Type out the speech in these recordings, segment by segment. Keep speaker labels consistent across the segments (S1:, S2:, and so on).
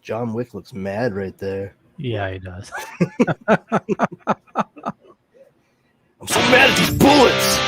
S1: John Wick looks mad right there.
S2: Yeah, he does.
S1: I'm so mad at these bullets!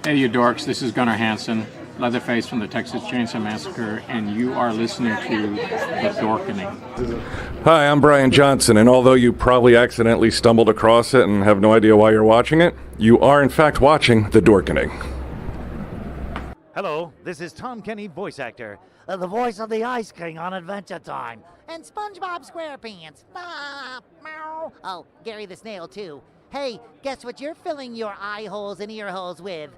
S3: Hey, you dorks, this is Gunnar Hansen, Leatherface from the Texas Chainsaw Massacre, and you are listening to The Dorkening.
S4: Hi, I'm Brian Johnson, and although you probably accidentally stumbled across it and have no idea why you're watching it, you are in fact watching The Dorkening.
S5: Hello, this is Tom Kenny, voice actor, the voice of the Ice King on Adventure Time, and SpongeBob SquarePants. Meow. Oh, Gary the Snail, too. Hey, guess what you're filling your eye holes and ear holes with?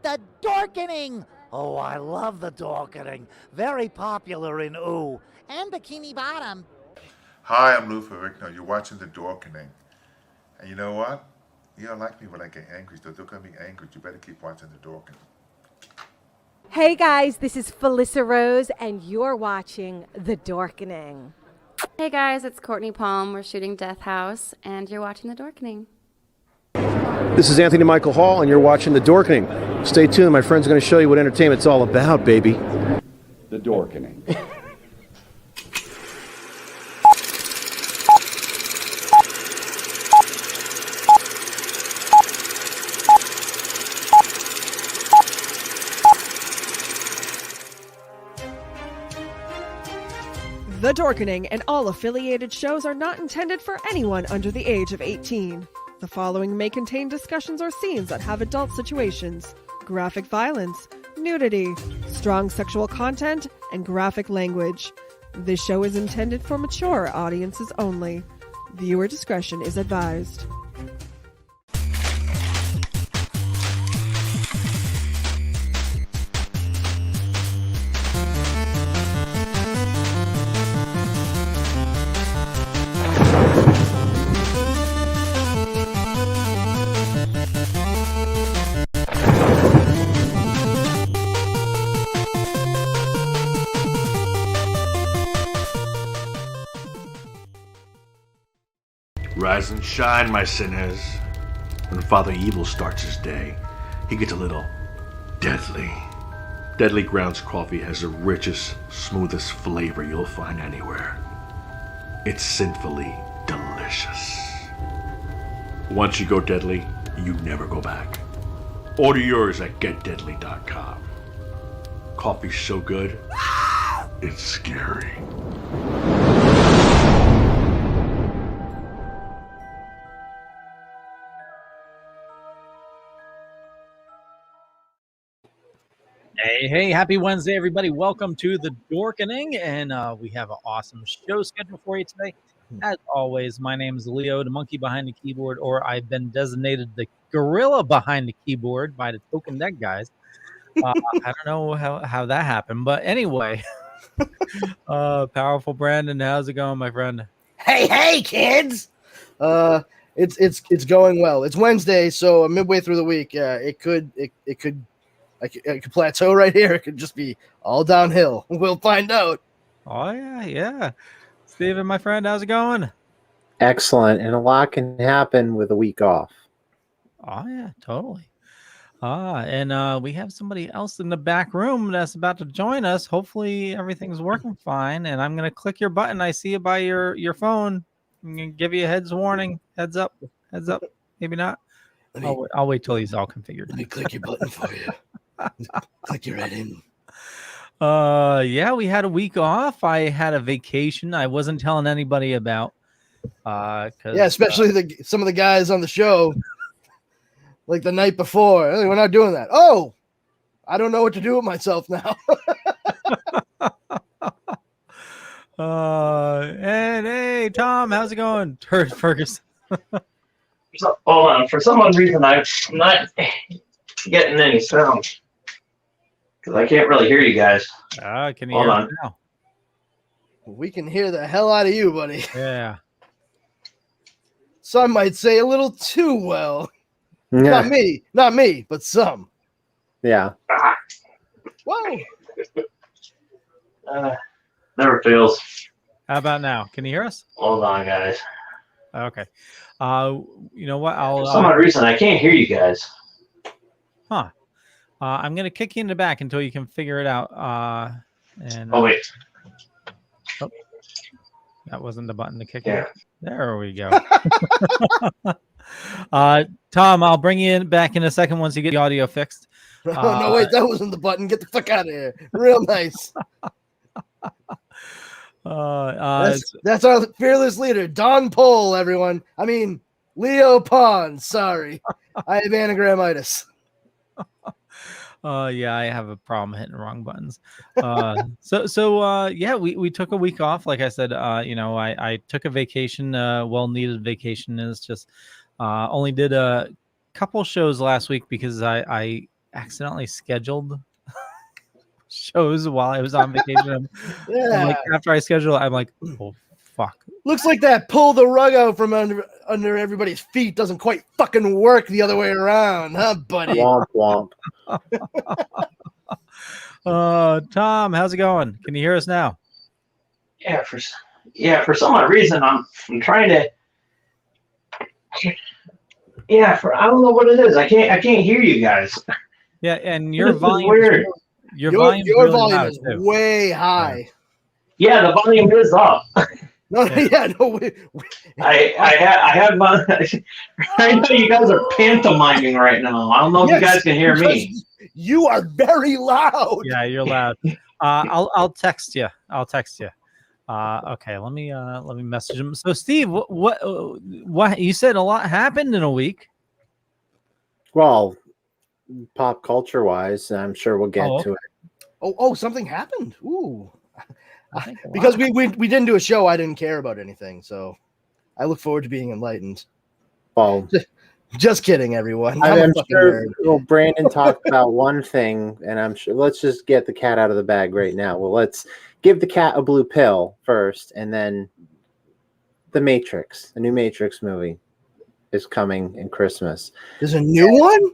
S5: The Dorkening! Oh, I love the Dorkening. Very popular in Ooh. And Bikini Bottom.
S6: Hi, I'm Lou Ferrigno. You're watching The Dorkening. And you know what? You don't like me when I get angry, so don't get me angry. You better keep watching The Dorkening.
S7: Hey guys, this is Felissa Rose, and you're watching The Dorkening.
S8: Hey guys, it's Courtney Palm. We're shooting Death House, and you're watching The Dorkening.
S9: This is Anthony Michael Hall, and you're watching The Dorkening. Stay tuned, my friend's going to show you what entertainment's all about, baby.
S10: The Dorkening.
S11: The Dorkening and all affiliated shows are not intended for anyone under the age of 18. The following may contain discussions or scenes that have adult situations, graphic violence, nudity, strong sexual content, and graphic language. This show is intended for mature audiences only. Viewer discretion is advised.
S12: Rise and shine, my sinners. When Father Evil starts his day, he gets a little deadly. Deadly Grounds coffee has the richest, smoothest flavor you'll find anywhere. It's sinfully delicious. Once you go deadly, you never go back. Order yours at getdeadly.com. Coffee's so good, it's scary.
S2: Hey, happy Wednesday, everybody. Welcome to the Dorkening, and we have an awesome show scheduled for you today. As always, my name is Leo, the monkey behind the keyboard, or I've been designated the gorilla behind the keyboard by the Token Deck guys. I don't know how that happened, but anyway, powerful Brandon, how's it going, my friend?
S1: Hey, kids! It's going well. It's Wednesday, so midway through the week, it could plateau right here. It could just be all downhill. We'll find out.
S2: Oh yeah. Steven, my friend, how's it going?
S13: Excellent, and a lot can happen with a week off.
S2: Oh yeah, totally. And we have somebody else in the back room that's about to join us. Hopefully everything's working fine. And I'm gonna click your button. I see it by your phone. I'm gonna give you a heads up. Maybe not. I'll wait till he's all configured.
S1: Let me click your button for you. Click you right in.
S2: Yeah, we had a week off. I had a vacation I wasn't telling anybody about.
S1: Especially some of the guys on the show. Like the night before. Hey, we're not doing that. Oh, I don't know what to do with myself now.
S2: And hey, Tom, how's it going? Turd Ferguson.
S14: Hold on. For some odd reason, I'm not getting any sound because I can't really hear you guys.
S2: Can you hear me now?
S1: We can hear the hell out of you, buddy.
S2: Yeah.
S1: Some might say a little too well.
S13: Yeah.
S1: Not me, but some.
S13: Yeah.
S1: Whoa.
S14: Never fails.
S2: How about now? Can you hear us?
S14: Hold on, guys.
S2: Okay. You know what?
S14: For some odd reason, I can't hear you guys.
S2: Huh. I'm gonna kick you in the back until you can figure it out.
S14: Wait.
S2: Oh, that wasn't the button to kick
S14: Yeah.
S2: it. There we go. Tom, I'll bring you back in a second once you get the audio fixed.
S1: No, wait, that wasn't the button. Get the fuck out of here. Real nice. That's our fearless leader, Don Pole, everyone. I mean, Leo Pond. Sorry. I have anagramitis.
S2: Yeah, I have a problem hitting wrong buttons. Yeah, we took a week off. Like I said, I took a vacation, well-needed vacation. And it's just only did a couple shows last week because I accidentally scheduled shows while I was on vacation.
S1: Yeah.
S2: Like, after I scheduled, I'm like, oh fuck.
S1: Looks like that pull the rug out from under everybody's feet doesn't quite fucking work the other way around, huh, buddy?
S13: Womp womp.
S2: Tom, how's it going? Can you hear us now?
S14: Yeah, for some odd reason, I'm trying to. Yeah, I don't know what it is. I can't hear you guys.
S2: Yeah, and your volume.
S14: Weird.
S1: Your
S2: volume
S1: volume is way high.
S14: Yeah, the volume is up.
S1: No,
S14: I have my. I know you guys are pantomiming right now. I don't know if you guys can hear me.
S1: You are very loud.
S2: Yeah, you're loud. I'll text you. Okay, let me message him. So, Steve, what you said a lot happened in a week.
S13: Well, pop culture wise, I'm sure we'll get to it.
S1: Oh, something happened. Ooh. Because we didn't do a show, I didn't care about anything, so I look forward to being enlightened.
S13: Well,
S1: just kidding, everyone.
S13: I'm sure. Well, Brandon talked about one thing, and I'm sure. Let's just get the cat out of the bag right now. Well, let's give the cat a blue pill first, and then the Matrix, the new Matrix movie, is coming in Christmas.
S1: There's a new one?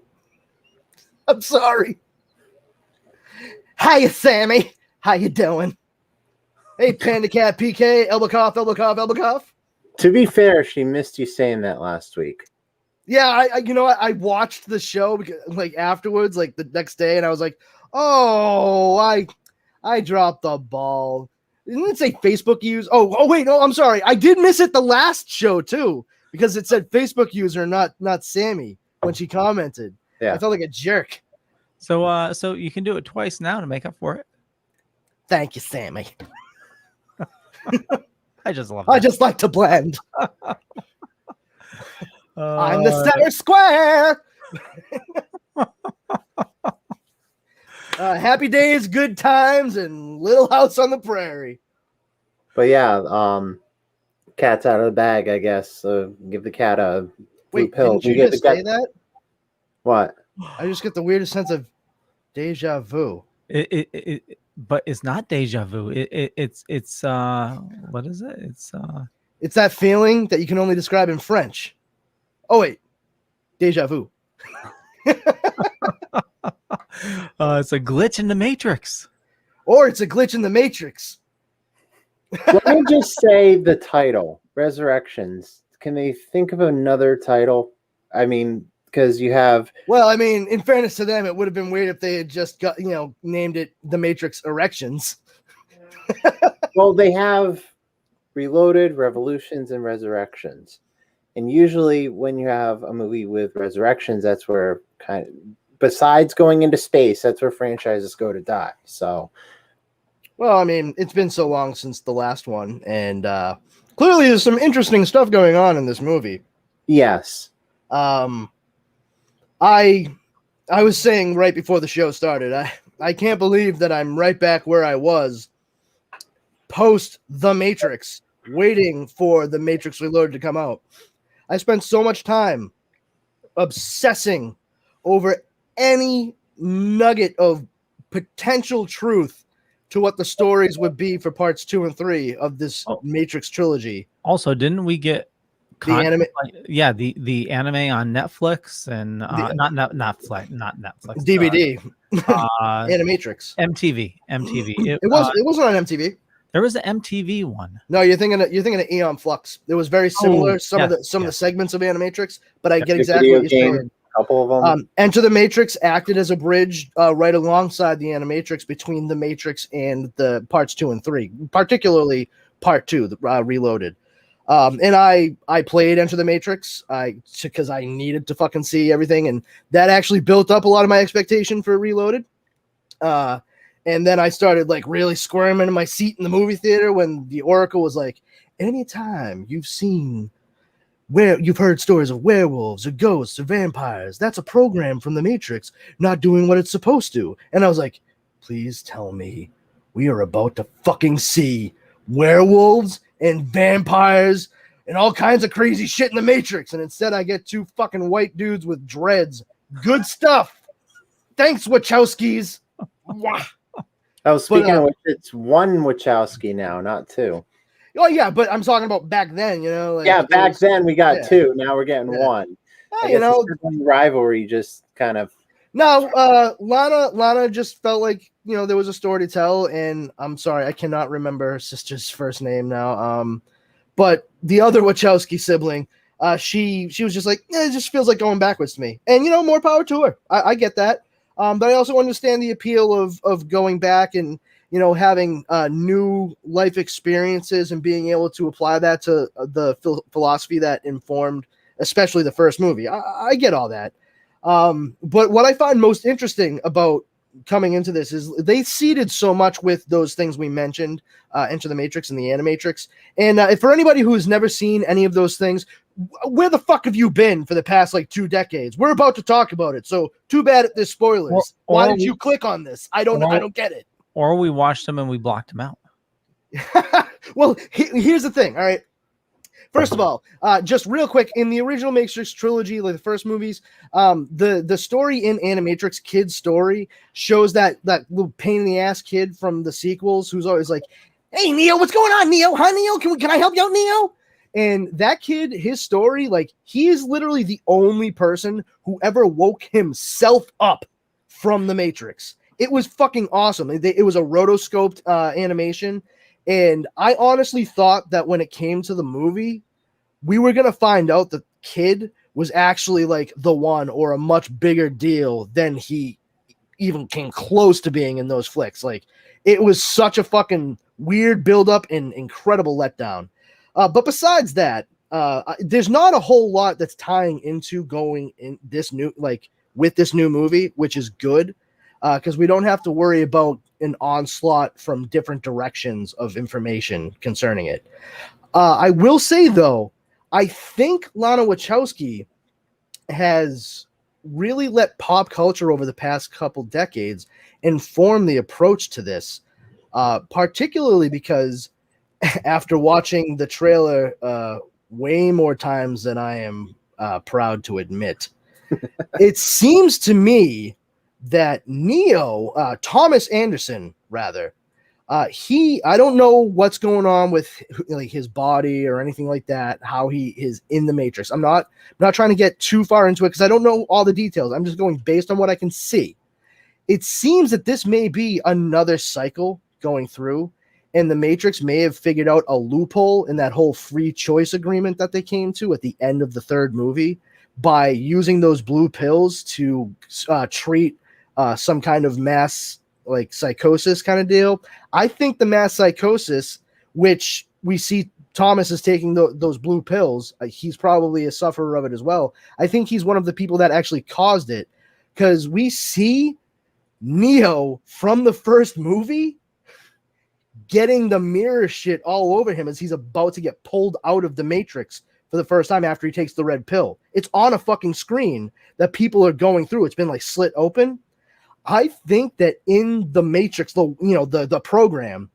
S1: I'm sorry. Hiya, Sammy. How you doing? Hey, Panda Cat PK, elbow cough, elbow cough, elbow cough.
S13: To be fair, she missed you saying that last week.
S1: Yeah, I watched the show because, like, afterwards, like the next day, and I was like, oh, I dropped the ball. Didn't it say Facebook use? Oh wait, no, I'm sorry. I did miss it the last show too because it said Facebook user, not Sammy when she commented.
S13: Yeah,
S1: I felt like a jerk.
S2: So you can do it twice now to make up for it.
S1: Thank you, Sammy.
S2: I just love.
S1: I just like to blend. I'm the center square. Happy Days, Good Times, and Little House on the Prairie.
S13: But yeah, cat's out of the bag, I guess. So give the cat a blue pill.
S1: Didn't you just say that?
S13: What?
S1: I just get the weirdest sense of deja vu.
S2: But it's not deja vu. It's what is it?
S1: It's that feeling that you can only describe in French. Oh wait, deja vu.
S2: It's a glitch in the Matrix.
S1: Or it's a glitch in the Matrix.
S13: Let me just say the title, Resurrections. Can they think of another title? I mean, because you have...
S1: Well, I mean, in fairness to them, it would have been weird if they had just got, named it The Matrix Erections.
S13: Well, they have Reloaded, Revolutions, and Resurrections. And usually when you have a movie with resurrections, that's where besides going into space, that's where franchises go to die. So,
S1: well, I mean, it's been so long since the last one, and clearly there's some interesting stuff going on in this movie.
S13: Yes.
S1: I was saying right before the show started, I can't believe that I'm right back where I was post The Matrix, waiting for The Matrix Reloaded to come out. I spent so much time obsessing over any nugget of potential truth to what the stories would be for parts 2 and 3 of this Matrix trilogy.
S2: Also, didn't we get
S1: the anime?
S2: The anime on Netflix and not Netflix,
S1: DVD. Animatrix.
S2: MTV.
S1: It wasn't on MTV.
S2: There was an MTV one.
S1: No, you're thinking of Eon Flux. It was very similar. Of the segments of Animatrix, but I get exactly what you're saying.
S13: A couple of them.
S1: Enter the Matrix acted as a bridge right alongside the Animatrix between the Matrix and the parts 2 and 3, particularly part 2, Reloaded. And I played Enter the Matrix because I needed to fucking see everything, and that actually built up a lot of my expectation for Reloaded. And then I started like really squirming in my seat in the movie theater when the Oracle was like, anytime you've heard stories of werewolves or ghosts or vampires, that's a program from the Matrix not doing what it's supposed to. And I was like, please tell me we are about to fucking see werewolves and vampires and all kinds of crazy shit in the Matrix. And instead I get 2 fucking white dudes with dreads. Good stuff. Thanks, Wachowskis.
S13: Oh, speaking of which, it's one Wachowski now, not 2.
S1: Oh yeah, but I'm talking about back then,
S13: back then we got 2. Now we're getting 1. Rivalry just kind of.
S1: No, Lana just felt like there was a story to tell, and I'm sorry, I cannot remember her sister's first name now. But the other Wachowski sibling, she was just like, it just feels like going backwards to me, and more power to her. I get that. But I also understand the appeal of going back and, having new life experiences and being able to apply that to the philosophy that informed, especially the first movie. I get all that. But what I find most interesting about coming into this is they seeded so much with those things we mentioned, Enter the Matrix and the Animatrix. And for anybody who's never seen any of those things, where the fuck have you been for the past 2 decades? We're about to talk about it, so too bad if there's spoilers. Why did you click on this? I don't get it.
S2: Or we watched them and we blocked them out.
S1: Well, here's the thing. All right. First of all, just real quick, in the original Matrix trilogy, like the first movies, the story in Animatrix, Kid's story, shows that little pain in the ass kid from the sequels who's always like, "Hey Neo, what's going on, Neo? Huh, Neo? Can I help you out, Neo?" And that kid, his story, he is literally the only person who ever woke himself up from the Matrix. It was fucking awesome. It was a rotoscoped animation. And I honestly thought that when it came to the movie, we were going to find out that Kid was actually the one or a much bigger deal than he even came close to being in those flicks. It was such a fucking weird buildup and incredible letdown. But besides that, there's not a whole lot that's tying into going in this new, with this new movie, which is good. Because we don't have to worry about an onslaught from different directions of information concerning it. I will say, though, I think Lana Wachowski has really let pop culture over the past couple decades inform the approach to this, particularly because after watching the trailer way more times than I am proud to admit, it seems to me that Neo, Thomas Anderson, rather, I don't know what's going on with like his body or anything like that, how he is in the Matrix. I'm not trying to get too far into it because I don't know all the details. I'm just going based on what I can see. It seems that this may be another cycle going through, and the Matrix may have figured out a loophole in that whole free choice agreement that they came to at the end of the third movie by using those blue pills to treat some kind of mass like psychosis kind of deal. I think the mass psychosis, which we see Thomas is taking those blue pills, he's probably a sufferer of it as well. I think he's one of the people that actually caused it, because we see Neo from the first movie getting the mirror shit all over him as he's about to get pulled out of the Matrix for the first time after he takes the red pill. It's on a fucking screen that people are going through. It's been like slit open. I think that in the Matrix, the program,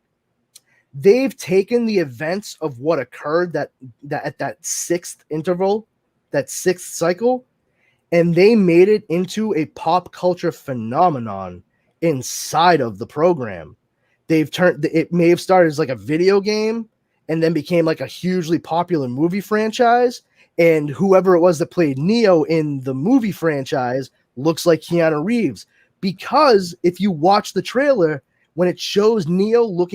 S1: they've taken the events of what occurred that at that sixth interval, that sixth cycle, and they made it into a pop culture phenomenon inside of the program. It may have started as like a video game and then became like a hugely popular movie franchise. And whoever it was that played Neo in the movie franchise looks like Keanu Reeves. Because if you watch the trailer, when it shows Neo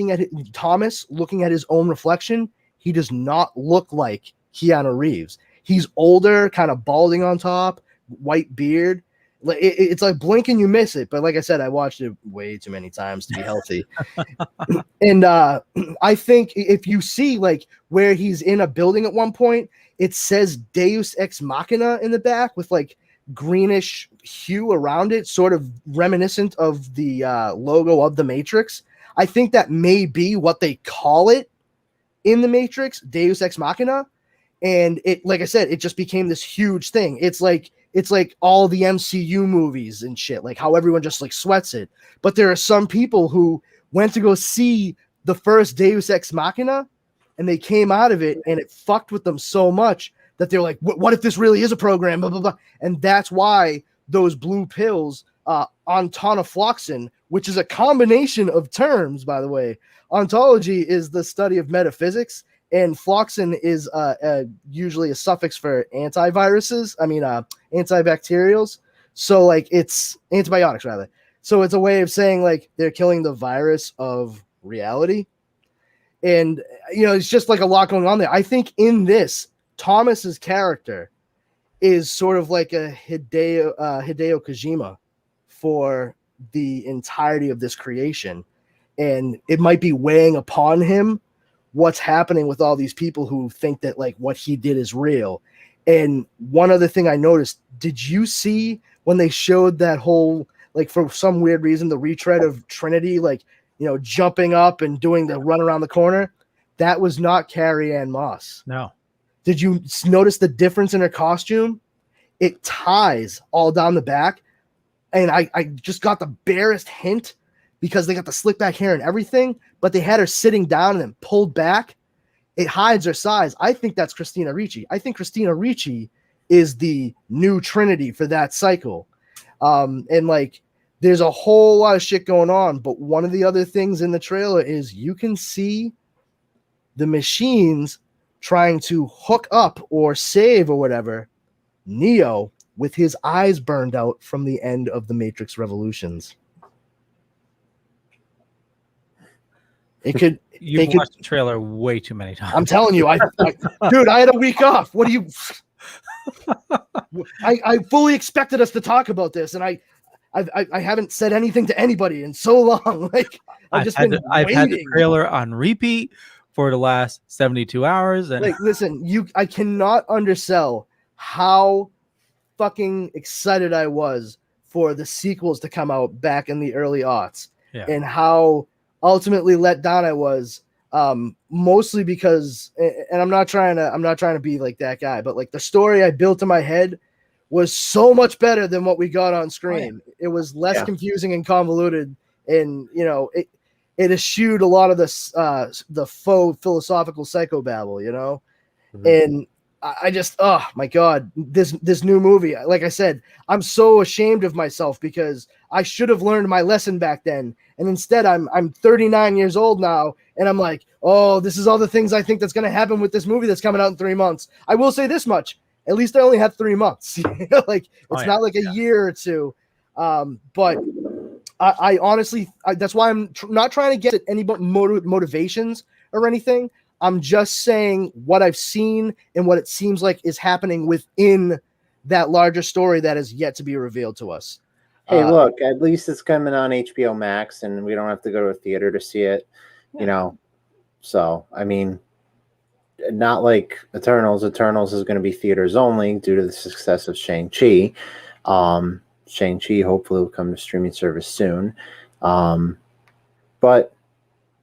S1: Thomas looking at his own reflection, he does not look like Keanu Reeves. He's older, kind of balding on top, white beard. It's like blink and you miss it. But like I said, I watched it way too many times to be healthy. And I think if you see like where he's in a building at one point, it says Deus Ex Machina in the back with like greenish hue around it, sort of reminiscent of the logo of the Matrix. I think that may be what they call it in the Matrix, Deus Ex Machina. And it, like I said, it just became this huge thing. It's like all the MCU movies and shit, like how everyone just like sweats it. But there are some people who went to go see the first Deus Ex Machina and they came out of it and it fucked with them so much that they're like, what if this really is a program? Blah, blah, blah. And that's why those blue pills, ontofloxacin, which is a combination of terms, by the way. Ontology is the study of metaphysics, and floxin is usually a suffix for antibacterials. So like it's antibiotics rather. So it's a way of saying like they're killing the virus of reality. And, it's just like a lot going on there. I think in this, Thomas's character is sort of like a Hideo Kojima for the entirety of this creation. And it might be weighing upon him what's happening with all these people who think that like what he did is real. And one other thing I noticed, did you see when they showed that whole, like for some weird reason, the retread of Trinity, like, jumping up and doing the run around the corner? That was not Carrie-Anne Moss.
S2: No.
S1: Did you notice the difference in her costume? It ties all down the back. And I just got the barest hint because they got the slick back hair and everything, but they had her sitting down and then pulled back. It hides her size. I think that's Christina Ricci. I think Christina Ricci is the new Trinity for that cycle. And like, there's a whole lot of shit going on. But one of the other things in the trailer is you can see the machines trying to hook up or save or whatever Neo with his eyes burned out from the end of the Matrix Revolutions.
S2: You've watched the trailer way too many times.
S1: I'm telling you, dude, I had a week off. What do you? I fully expected us to talk about this, and I haven't said anything to anybody in so long. Like I've had
S2: the trailer on repeat for the last 72 hours. And
S1: like, listen, I cannot undersell how fucking excited I was for the sequels to come out back in the early aughts, and how ultimately let down I was, mostly because, and I'm not trying to be like that guy, but like the story I built in my head was so much better than what we got on screen. It was less
S13: Yeah.
S1: confusing and convoluted, and it eschewed a lot of this the faux philosophical psychobabble, and I just, oh my God, this new movie, like I said, I'm so ashamed of myself because I should have learned my lesson back then. And instead I'm 39 years old now. And I'm like, oh, this is all the things I think that's going to happen with this movie that's coming out in 3 months. I will say this much. At least I only had 3 months. Like it's not like a year or two. But I honestly, that's why I'm not trying to get at any motivations or anything. I'm just saying what I've seen and what it seems like is happening within that larger story that is yet to be revealed to us.
S13: Hey, look, at least it's coming on HBO Max and we don't have to go to a theater to see it, So, I mean, not like Eternals. Eternals is going to be theaters only due to the success of Shang-Chi. Shang-Chi hopefully will come to streaming service soon. But,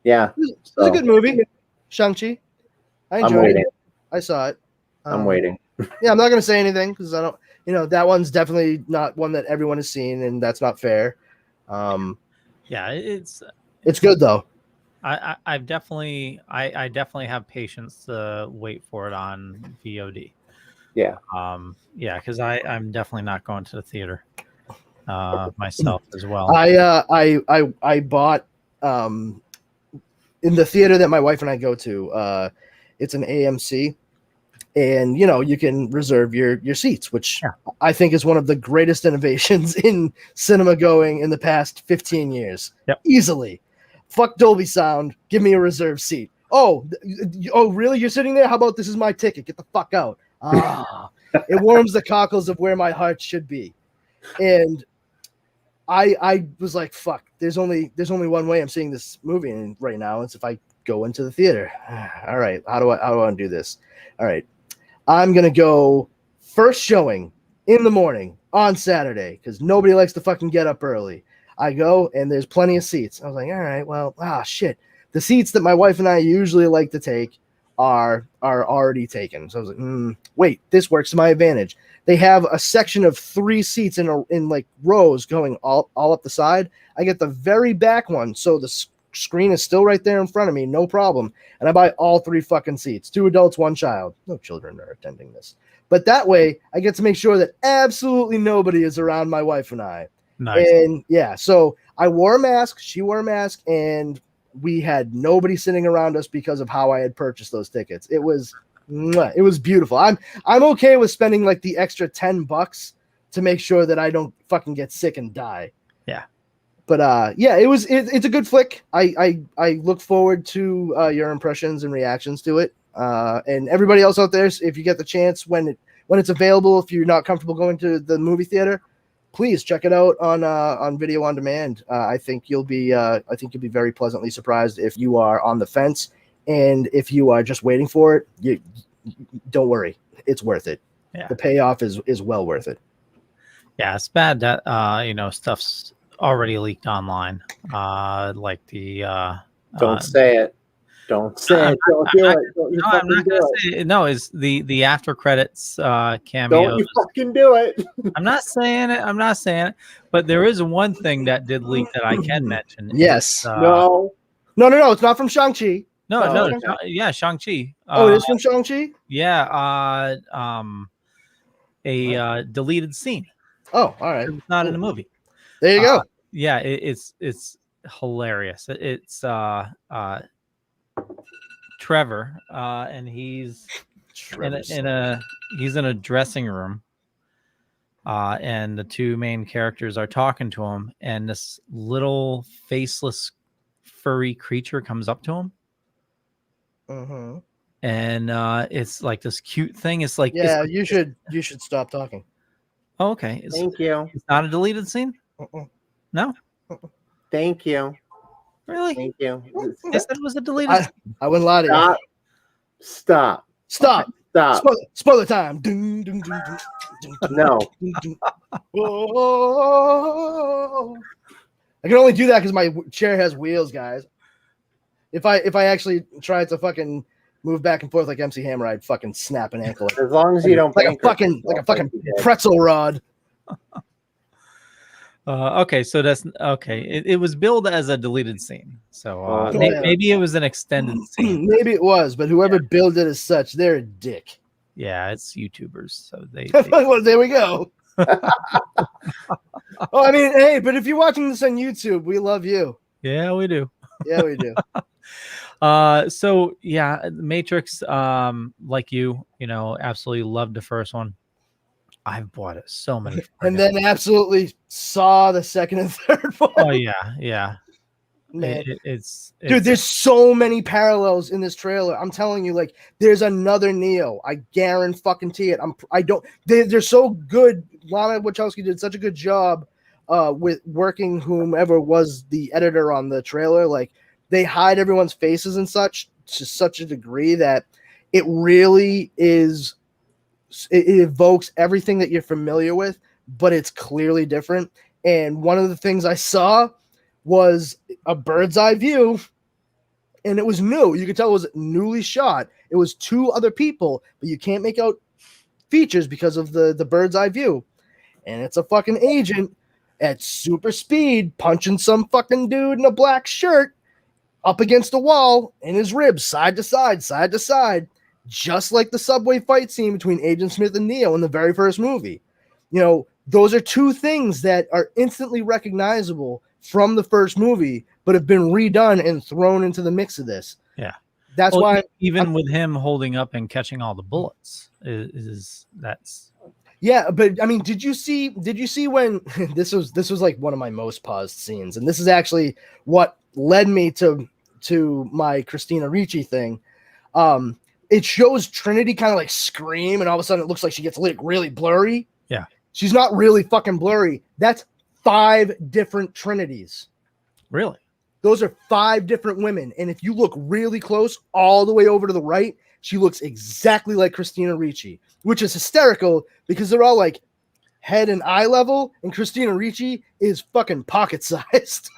S13: yeah.
S1: It's a good movie. Shang-Chi. I enjoyed it. I saw it.
S13: I'm waiting.
S1: Yeah, I'm not going to say anything because I don't, that one's definitely not one that everyone has seen, and that's not fair.
S2: Yeah, it's
S1: good though.
S2: I definitely have patience to wait for it on VOD.
S13: Yeah.
S2: Because I'm definitely not going to the theater myself as well.
S1: I bought in the theater that my wife and I go to, it's an AMC, and you can reserve your seats, which I think is one of the greatest innovations in cinema going in the past 15 years.
S2: Yep.
S1: Easily. Fuck Dolby Sound. Give me a reserved seat. Oh, really? You're sitting there? How about this is my ticket? Get the fuck out. It warms the cockles of where my heart should be. And I was like, fuck, there's only one way I'm seeing this movie right now. It's if I go into the theater. All right. How do I do this? All right. I'm going to go first showing in the morning on Saturday because nobody likes to fucking get up early. I go and there's plenty of seats. I was like, all right, well, shit. The seats that my wife and I usually like to take are already taken. So I was like, wait, this works to my advantage. They have a section of 3 seats in like rows going all up the side. I get the very back one, so the screen is still right there in front of me, no problem. And I buy all 3 fucking seats, 2 adults, 1 child. No children are attending this. But that way, I get to make sure that absolutely nobody is around my wife and I.
S2: Nice.
S1: And yeah, so I wore a mask, she wore a mask, and we had nobody sitting around us because of how I had purchased those tickets. It was beautiful. I'm okay with spending like the extra $10 to make sure that I don't fucking get sick and die.
S2: Yeah.
S1: But it's a good flick. I look forward to your impressions and reactions to it. And everybody else out there, if you get the chance when it's available, if you're not comfortable going to the movie theater, please check it out on video on demand. I think you'll be very pleasantly surprised if you are on the fence, and if you are just waiting for it, you don't worry, it's worth it.
S2: Yeah.
S1: The payoff is well worth it.
S2: Yeah, it's bad that stuff's already leaked online. Like the
S13: don't say it. Don't say it. Don't do it.
S2: I'm not gonna say it. No, it's the after credits cameo.
S13: Don't you fucking do it.
S2: I'm not saying it. But there is one thing that did leak that I can mention.
S1: Yes.
S13: No.
S1: It's not from Shang-Chi.
S2: No. Yeah, Shang-Chi.
S1: It is from Shang-Chi?
S2: Yeah. A deleted scene.
S1: Oh, all right.
S2: It's not in the movie.
S1: There you go.
S2: Yeah, it's hilarious. It's Trevor, and he's in a dressing room, and the 2 main characters are talking to him, and this little faceless furry creature comes up to him.
S1: Uh-huh.
S2: And it's like this cute thing. It's like,
S1: you should stop talking.
S2: Oh, okay.
S13: Thank you.
S2: It's not a deleted scene. No.
S13: Thank you.
S2: Really?
S13: Thank you.
S2: I said it was a deleted scene.
S1: I wouldn't lie to you.
S13: Stop.
S1: Spoiler time. Dun, dun, dun, dun, dun, dun,
S13: No.
S1: dun, dun. Whoa. I can only do that because my chair has wheels, guys. If I actually tried to fucking move back and forth like MC Hammer, I'd fucking snap an ankle.
S13: As long as you don't
S1: like a fucking pretzel rod.
S2: Okay, so that's okay. It was billed as a deleted scene, so
S1: yeah.
S2: maybe it was an extended scene.
S1: Maybe it was, but whoever billed it as such, they're a dick.
S2: Yeah, it's YouTubers, so they
S1: well, there we go. Oh, I mean, hey, but if you're watching this on YouTube, we love you.
S2: Yeah, we do.
S1: Yeah, we do.
S2: So yeah, Matrix, like you know, absolutely loved the first one. I've bought it so many,
S1: and then absolutely saw the second and third one.
S2: Oh yeah.
S1: Man.
S2: It's
S1: dude, there's so many parallels in this trailer. I'm telling you, like, there's another Neo. I guarantee it. They're so good. Lana Wachowski did such a good job with working whomever was the editor on the trailer. Like, they hide everyone's faces and such to such a degree that it really is. It evokes everything that you're familiar with, but it's clearly different. And one of the things I saw was a bird's eye view, and it was new. You could tell it was newly shot. It was two other people, but you can't make out features because of the bird's eye view. And it's a fucking agent at super speed punching some fucking dude in a black shirt up against the wall in his ribs, side to side. Just like the subway fight scene between Agent Smith and Neo in the very first movie. You know, those are two things that are instantly recognizable from the first movie, but have been redone and thrown into the mix of this.
S2: Yeah.
S1: That's why
S2: even with him holding up and catching all the bullets that's
S1: yeah, but I mean, did you see when this was like one of my most paused scenes, and this is actually what led me to my Christina Ricci thing. It shows Trinity kind of like scream, and all of a sudden it looks like she gets really blurry.
S2: Yeah.
S1: She's not really fucking blurry. That's 5 different Trinities.
S2: Really?
S1: Those are 5 different women. And if you look really close, all the way over to the right, she looks exactly like Christina Ricci, which is hysterical because they're all like head and eye level, and Christina Ricci is fucking pocket sized.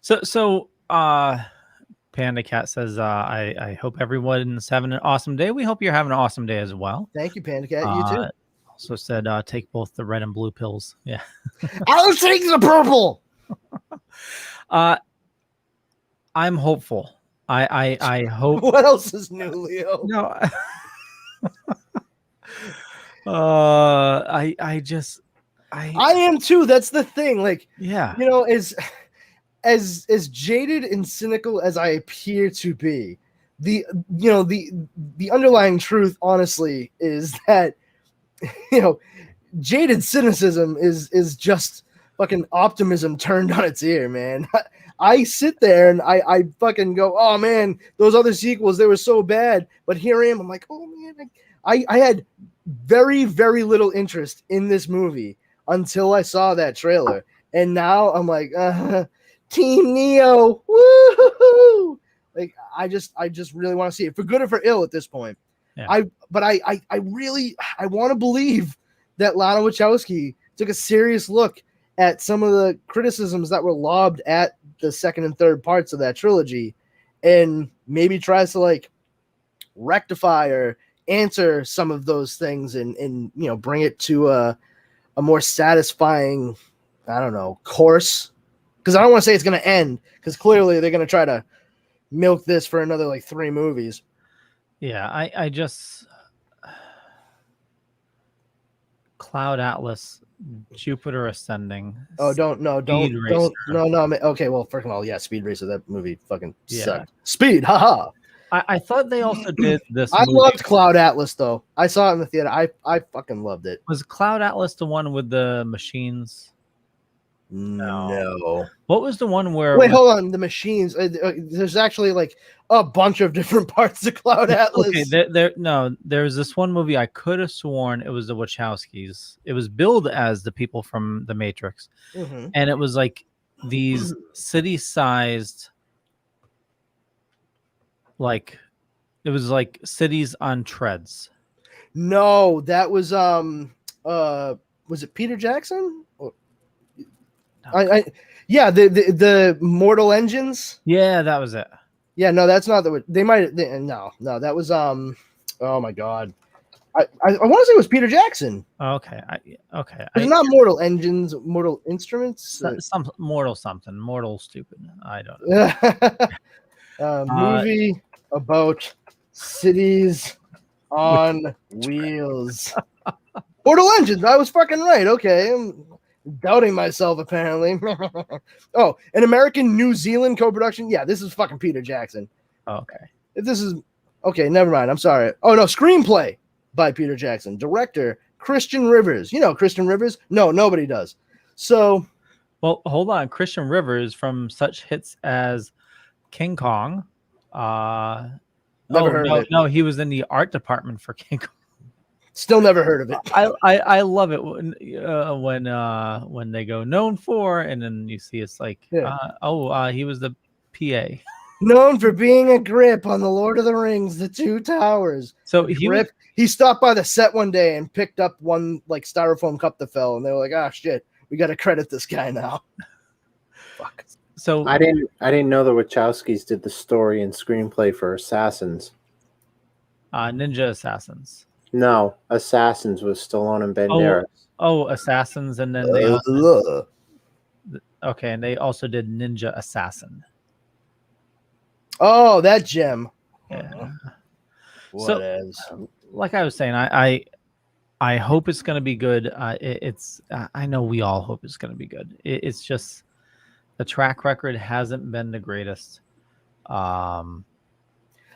S2: So Panda Cat says, I hope everyone's having an awesome day. We hope you're having an awesome day as well.
S1: Thank you, Panda Cat. You too.
S2: Also said, take both the red and blue pills. Yeah.
S1: I'll take the purple.
S2: I'm hopeful. I hope.
S1: What else is new, Leo?
S2: No. I
S1: am too. That's the thing. Like,
S2: yeah,
S1: you know, as jaded and cynical as I appear to be, the underlying truth, honestly, is that, you know, jaded cynicism is just fucking optimism turned on its ear, man. I sit there and I fucking go, oh man, those other sequels, they were so bad. But here I am, I'm like, oh man, I had very, very little interest in this movie until I saw that trailer. And now I'm like, Team Neo, woohoo! Like, I just really want to see it, for good or for ill at this point.
S2: Yeah.
S1: I really want to believe that Lana Wachowski took a serious look at some of the criticisms that were lobbed at the second and third parts of that trilogy, and maybe tries to like rectify or answer some of those things and you know, bring it to a more satisfying, I don't know, course. Because I don't want to say it's going to end, because clearly they're going to try to milk this for another like 3 movies.
S2: Yeah, I just Cloud Atlas, Jupiter Ascending.
S1: Oh, don't. Okay, well, first of all, yeah, Speed Racer, that movie fucking sucked. Speed, haha.
S2: I thought they also did this.
S1: I loved Cloud Atlas though. I saw it in the theater. I fucking loved it.
S2: Was Cloud Atlas the one with the machines?
S1: No.
S2: What was the one where?
S1: Wait, hold on. The machines. There's actually like a bunch of different parts of Cloud Atlas.
S2: Okay, there's this one movie I could have sworn it was the Wachowskis. It was billed as the people from The Matrix, and it was like these city-sized, like it was like cities on treads.
S1: No, that was it Peter Jackson? Yeah, the Mortal Engines.
S2: Yeah, that was it.
S1: Yeah, no, that's not the. They might. No, that was Oh my God, I want to say it was Peter Jackson.
S2: Okay,
S1: It's not Mortal Engines, Mortal Instruments.
S2: Some mortal something, mortal stupid. I don't know.
S1: Movie about cities on wheels. Mortal Engines. I was fucking right. Okay, I'm doubting myself apparently. Oh, an American New Zealand co-production. Yeah, this is fucking Peter Jackson.
S2: Okay.
S1: This is okay. Never mind. I'm sorry. Oh no, screenplay by Peter Jackson. Director Christian Rivers. You know Christian Rivers? No, nobody does. So,
S2: well, hold on. Christian Rivers from such hits as King Kong.
S1: Never heard of it.
S2: No, he was in the art department for King Kong.
S1: Still never heard of it.
S2: I love it when they go known for, and then you see it's like, he was the PA.
S1: Known for being a grip on the Lord of the Rings, The Two Towers.
S2: So
S1: he stopped by the set one day and picked up one like styrofoam cup that fell, and they were like, "Ah, shit, we got to credit this guy now." Fuck.
S2: So
S13: I didn't know the Wachowskis did the story and screenplay for Assassins.
S2: Ninja Assassins.
S13: No, Assassins was Stallone and Banderas.
S2: Assassins, and then they and they also did Ninja Assassin.
S1: Oh, that gem.
S2: Yeah.
S1: What is?
S2: Like I was saying, I hope it's going to be good. I know we all hope it's going to be good. It's just the track record hasn't been the greatest.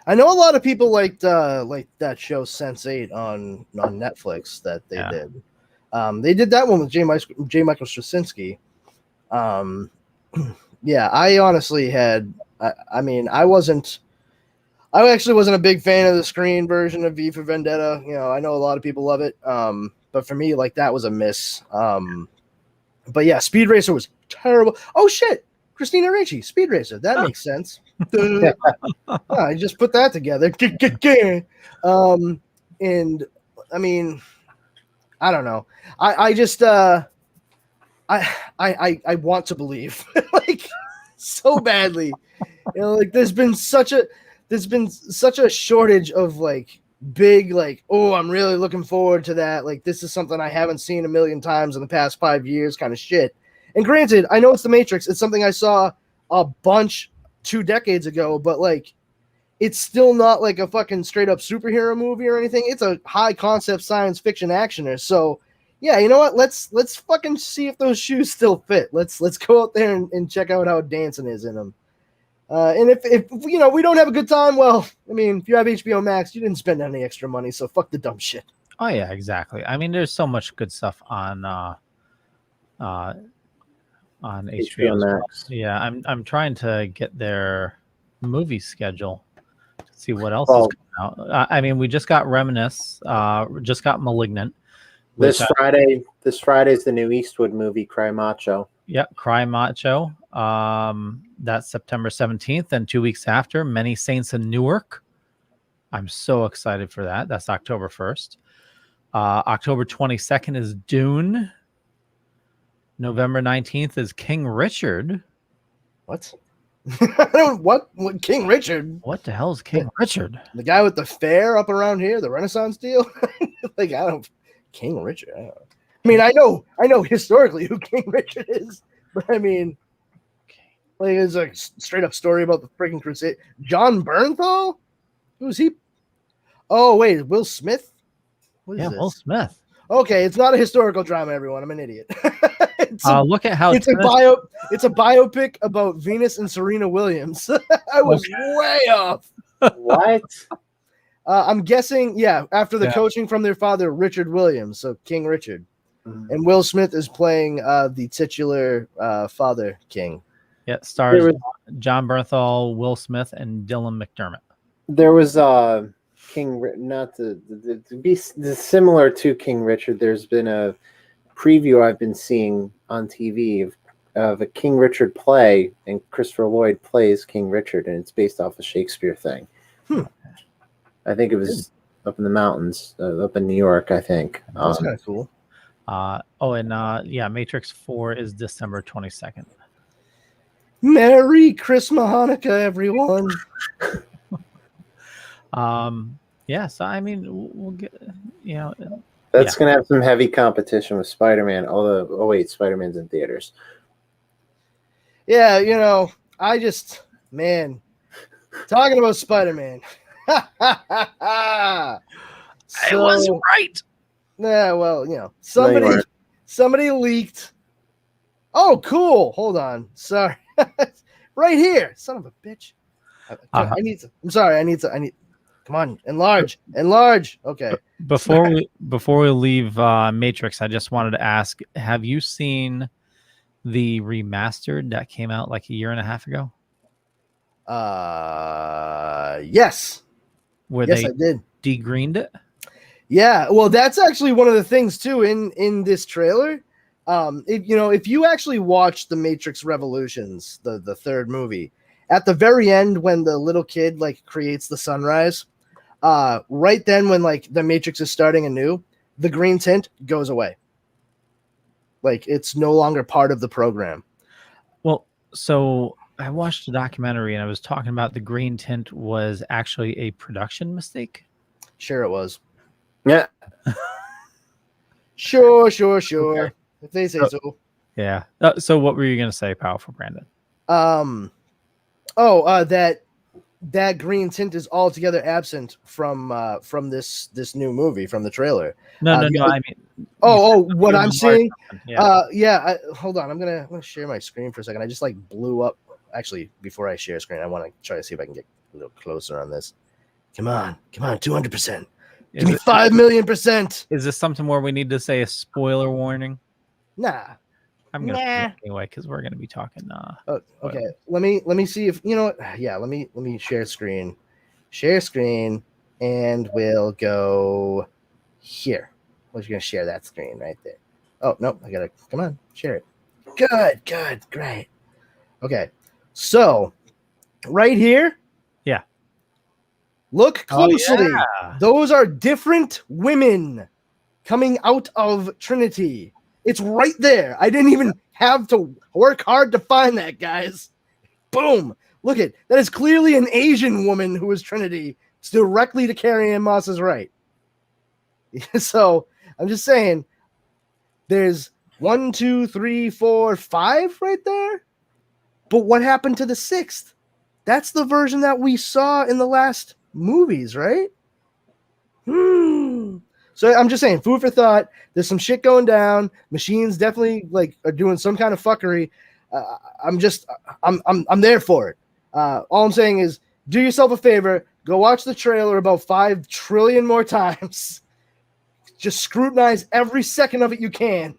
S1: I know a lot of people liked that show Sense8 on Netflix that they did. They did that one with J. Michael Straczynski. Yeah, I honestly had. I actually wasn't a big fan of the screen version of V for Vendetta. You know, I know a lot of people love it. But for me, like, that was a miss. But yeah, Speed Racer was terrible. Oh shit, Christina Ricci, Speed Racer. That makes sense. I just put that together. And I mean, I don't know. I just I want to believe like so badly. You know, like there's been such a shortage of like big, like, oh, I'm really looking forward to that. Like, this is something I haven't seen a million times in the past 5 years kind of shit. And granted, I know it's The Matrix. It's something I saw a bunch 2 decades ago, but like, it's still not like a fucking straight up superhero movie or anything. It's a high concept science fiction actioner. So yeah, you know what? Let's fucking see if those shoes still fit. Let's go out there and check out how dancing is in them. And if you know we don't have a good time, well, I mean, if you have HBO Max, you didn't spend any extra money, so fuck the dumb shit.
S2: Oh yeah, exactly. I mean, there's so much good stuff on HBO Max. Yeah, I'm trying to get their movie schedule to see what else is coming out. I mean, we just got Reminisce, just got Malignant.
S13: This Friday's the new Eastwood movie, Cry Macho.
S2: Yep, Cry Macho. That's September 17th, and 2 weeks after, Many Saints in Newark. I'm so excited for that. That's October 1st. October 22nd is Dune. November 19th is King Richard.
S1: What? What King Richard?
S2: What the hell is King Richard?
S1: The guy with the fair up around here, the Renaissance deal? Like, I don't. King Richard. I mean, I know historically who King Richard is, but I mean, like, it's a straight up story about the freaking crusade. John Bernthal? Who's he? Oh wait, Will Smith? What is this?
S2: Will Smith.
S1: Okay, it's not a historical drama, everyone. I'm an idiot.
S2: Look at how
S1: it's a biopic about Venus and Serena Williams. I was way off.
S13: What?
S1: I'm guessing, after the coaching from their father, Richard Williams, so King Richard. Mm-hmm. And Will Smith is playing the titular father king.
S2: Yeah, stars John Bernthal, Will Smith, and Dylan McDermott.
S13: There was King, not to be similar to King Richard. There's been a preview I've been seeing on TV of a King Richard play, and Christopher Lloyd plays King Richard, and it's based off a Shakespeare thing. I think it was up in the mountains, up in New York, I think.
S1: That's kind of cool.
S2: Matrix 4 is December 22nd.
S1: Merry Christmas, Hanukkah, everyone.
S2: Yeah. So I mean, we'll get.
S13: That's gonna have some heavy competition with Spider-Man. Although, oh wait, Spider-Man's in theaters.
S1: Yeah, talking about Spider-Man.
S2: I was right.
S1: Yeah, well,
S13: you
S1: somebody
S13: weren't.
S1: somebody leaked. Oh, cool. Hold on. Sorry. Right here. Son of a bitch. I need to. I'm sorry. I need. Come on. Enlarge. Okay.
S2: Before we leave Matrix, I just wanted to ask: have you seen the remastered that came out like a year and a half ago?
S1: Yes.
S2: Where
S1: yes,
S2: they
S1: I did.
S2: degreened it?
S1: Yeah. Well, that's actually one of the things too in this trailer. If you actually watch the Matrix Revolutions, the third movie, at the very end when the little kid like creates the sunrise, right then when like the Matrix is starting anew, the green tint goes away. Like it's no longer part of the program.
S2: Well, so I watched a documentary and I was talking about the green tint was actually a production mistake.
S1: Sure, it was.
S13: Yeah.
S1: Sure. Okay. If they say so.
S2: Yeah. So what were you gonna say, Powerful Brandon?
S1: That green tint is altogether absent from this new movie, from the trailer.
S2: No. I mean,
S1: what I'm seeing.
S2: Yeah.
S1: Hold on. I'm gonna share my screen for a second. I just like blew up. Actually, before I share screen, I want to try to see if I can get a little closer on this. Come on, 200%. Give me 5 million%.
S2: Is this something where we need to say a spoiler warning?
S1: Nah.
S2: I'm gonna say it anyway because we're gonna be talking.
S1: Okay. Let me see if you know what. Yeah. Let me share screen. Share screen, and we'll go here. We're gonna share that screen right there. Oh no, I gotta come on, share it. Good, great. Okay, so right here.
S2: Yeah.
S1: Look closely.
S2: Oh, yeah.
S1: Those are different women coming out of Trinity. It's right there. I didn't even have to work hard to find that, guys. Boom. Look at that is clearly an Asian woman who is Trinity. It's directly to Carrie Ann Moss's right. So I'm just saying there's 1, 2, 3, 4, 5 right there. But what happened to the 6th? That's the version that we saw in the last movies, right? So I'm just saying, food for thought. There's some shit going down. Machines definitely like are doing some kind of fuckery. I'm there for it. All I'm saying is, do yourself a favor. Go watch the trailer about 5 trillion more times. Just scrutinize every second of it you can,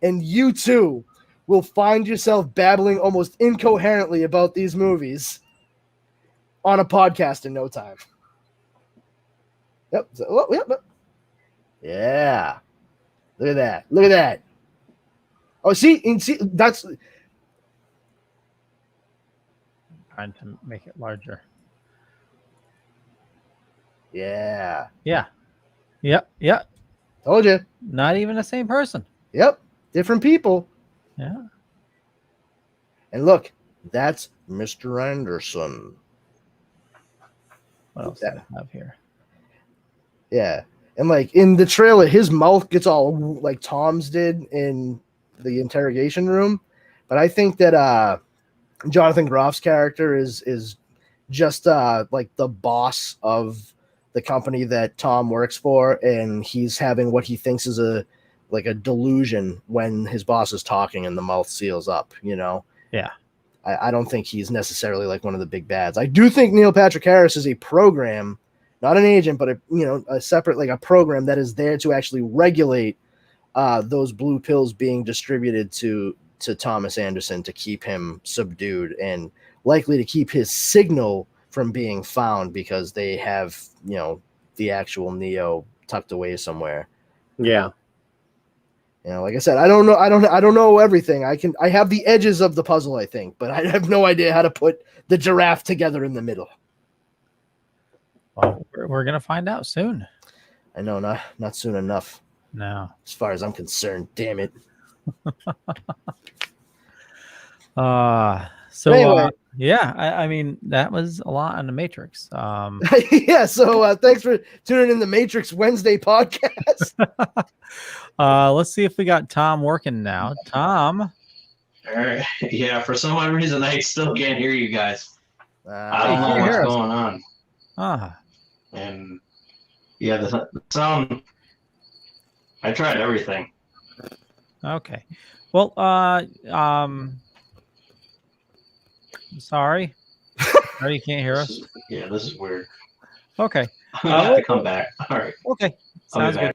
S1: and you too will find yourself babbling almost incoherently about these movies on a podcast in no time. Yep. Yeah. Look at that. Oh, see, that's
S2: trying to make it larger.
S1: Yeah.
S2: Yep.
S1: Told you.
S2: Not even the same person.
S1: Yep. Different people.
S2: Yeah.
S1: And look, that's Mr. Anderson.
S2: What else do I have here?
S1: Yeah. And like in the trailer, his mouth gets all like Tom's did in the interrogation room. But I think that Jonathan Groff's character is just like the boss of the company that Tom works for, and he's having what he thinks is a delusion when his boss is talking and the mouth seals up, you know?
S2: Yeah.
S1: I don't think he's necessarily like one of the big bads. I do think Neil Patrick Harris is a program, not an agent, but a separate, like a program that is there to actually regulate those blue pills being distributed to Thomas Anderson to keep him subdued and likely to keep his signal from being found because they have, the actual Neo tucked away somewhere.
S13: Yeah.
S1: Like I said, I don't know everything. I have the edges of the puzzle, I think, but I have no idea how to put the giraffe together in the middle.
S2: Well, we're gonna find out soon.
S1: I know, not soon enough.
S2: No.
S1: As far as I'm concerned, damn it. Anyway.
S2: Yeah, I mean, that was a lot on the Matrix.
S1: Yeah, so thanks for tuning in the Matrix Wednesday podcast.
S2: Let's see if we got Tom working now. Tom.
S14: All right. Yeah, for some odd reason, I still can't hear you guys. I
S2: Hey,
S14: don't know
S2: can you
S14: what's
S2: hear us?
S14: going on. And yeah, the sound. I tried everything.
S2: Okay. Well, sorry. No, you can't hear us.
S14: Yeah, this is weird.
S2: Okay.
S14: I'm gonna have to come back. All right.
S2: Okay. Sounds good.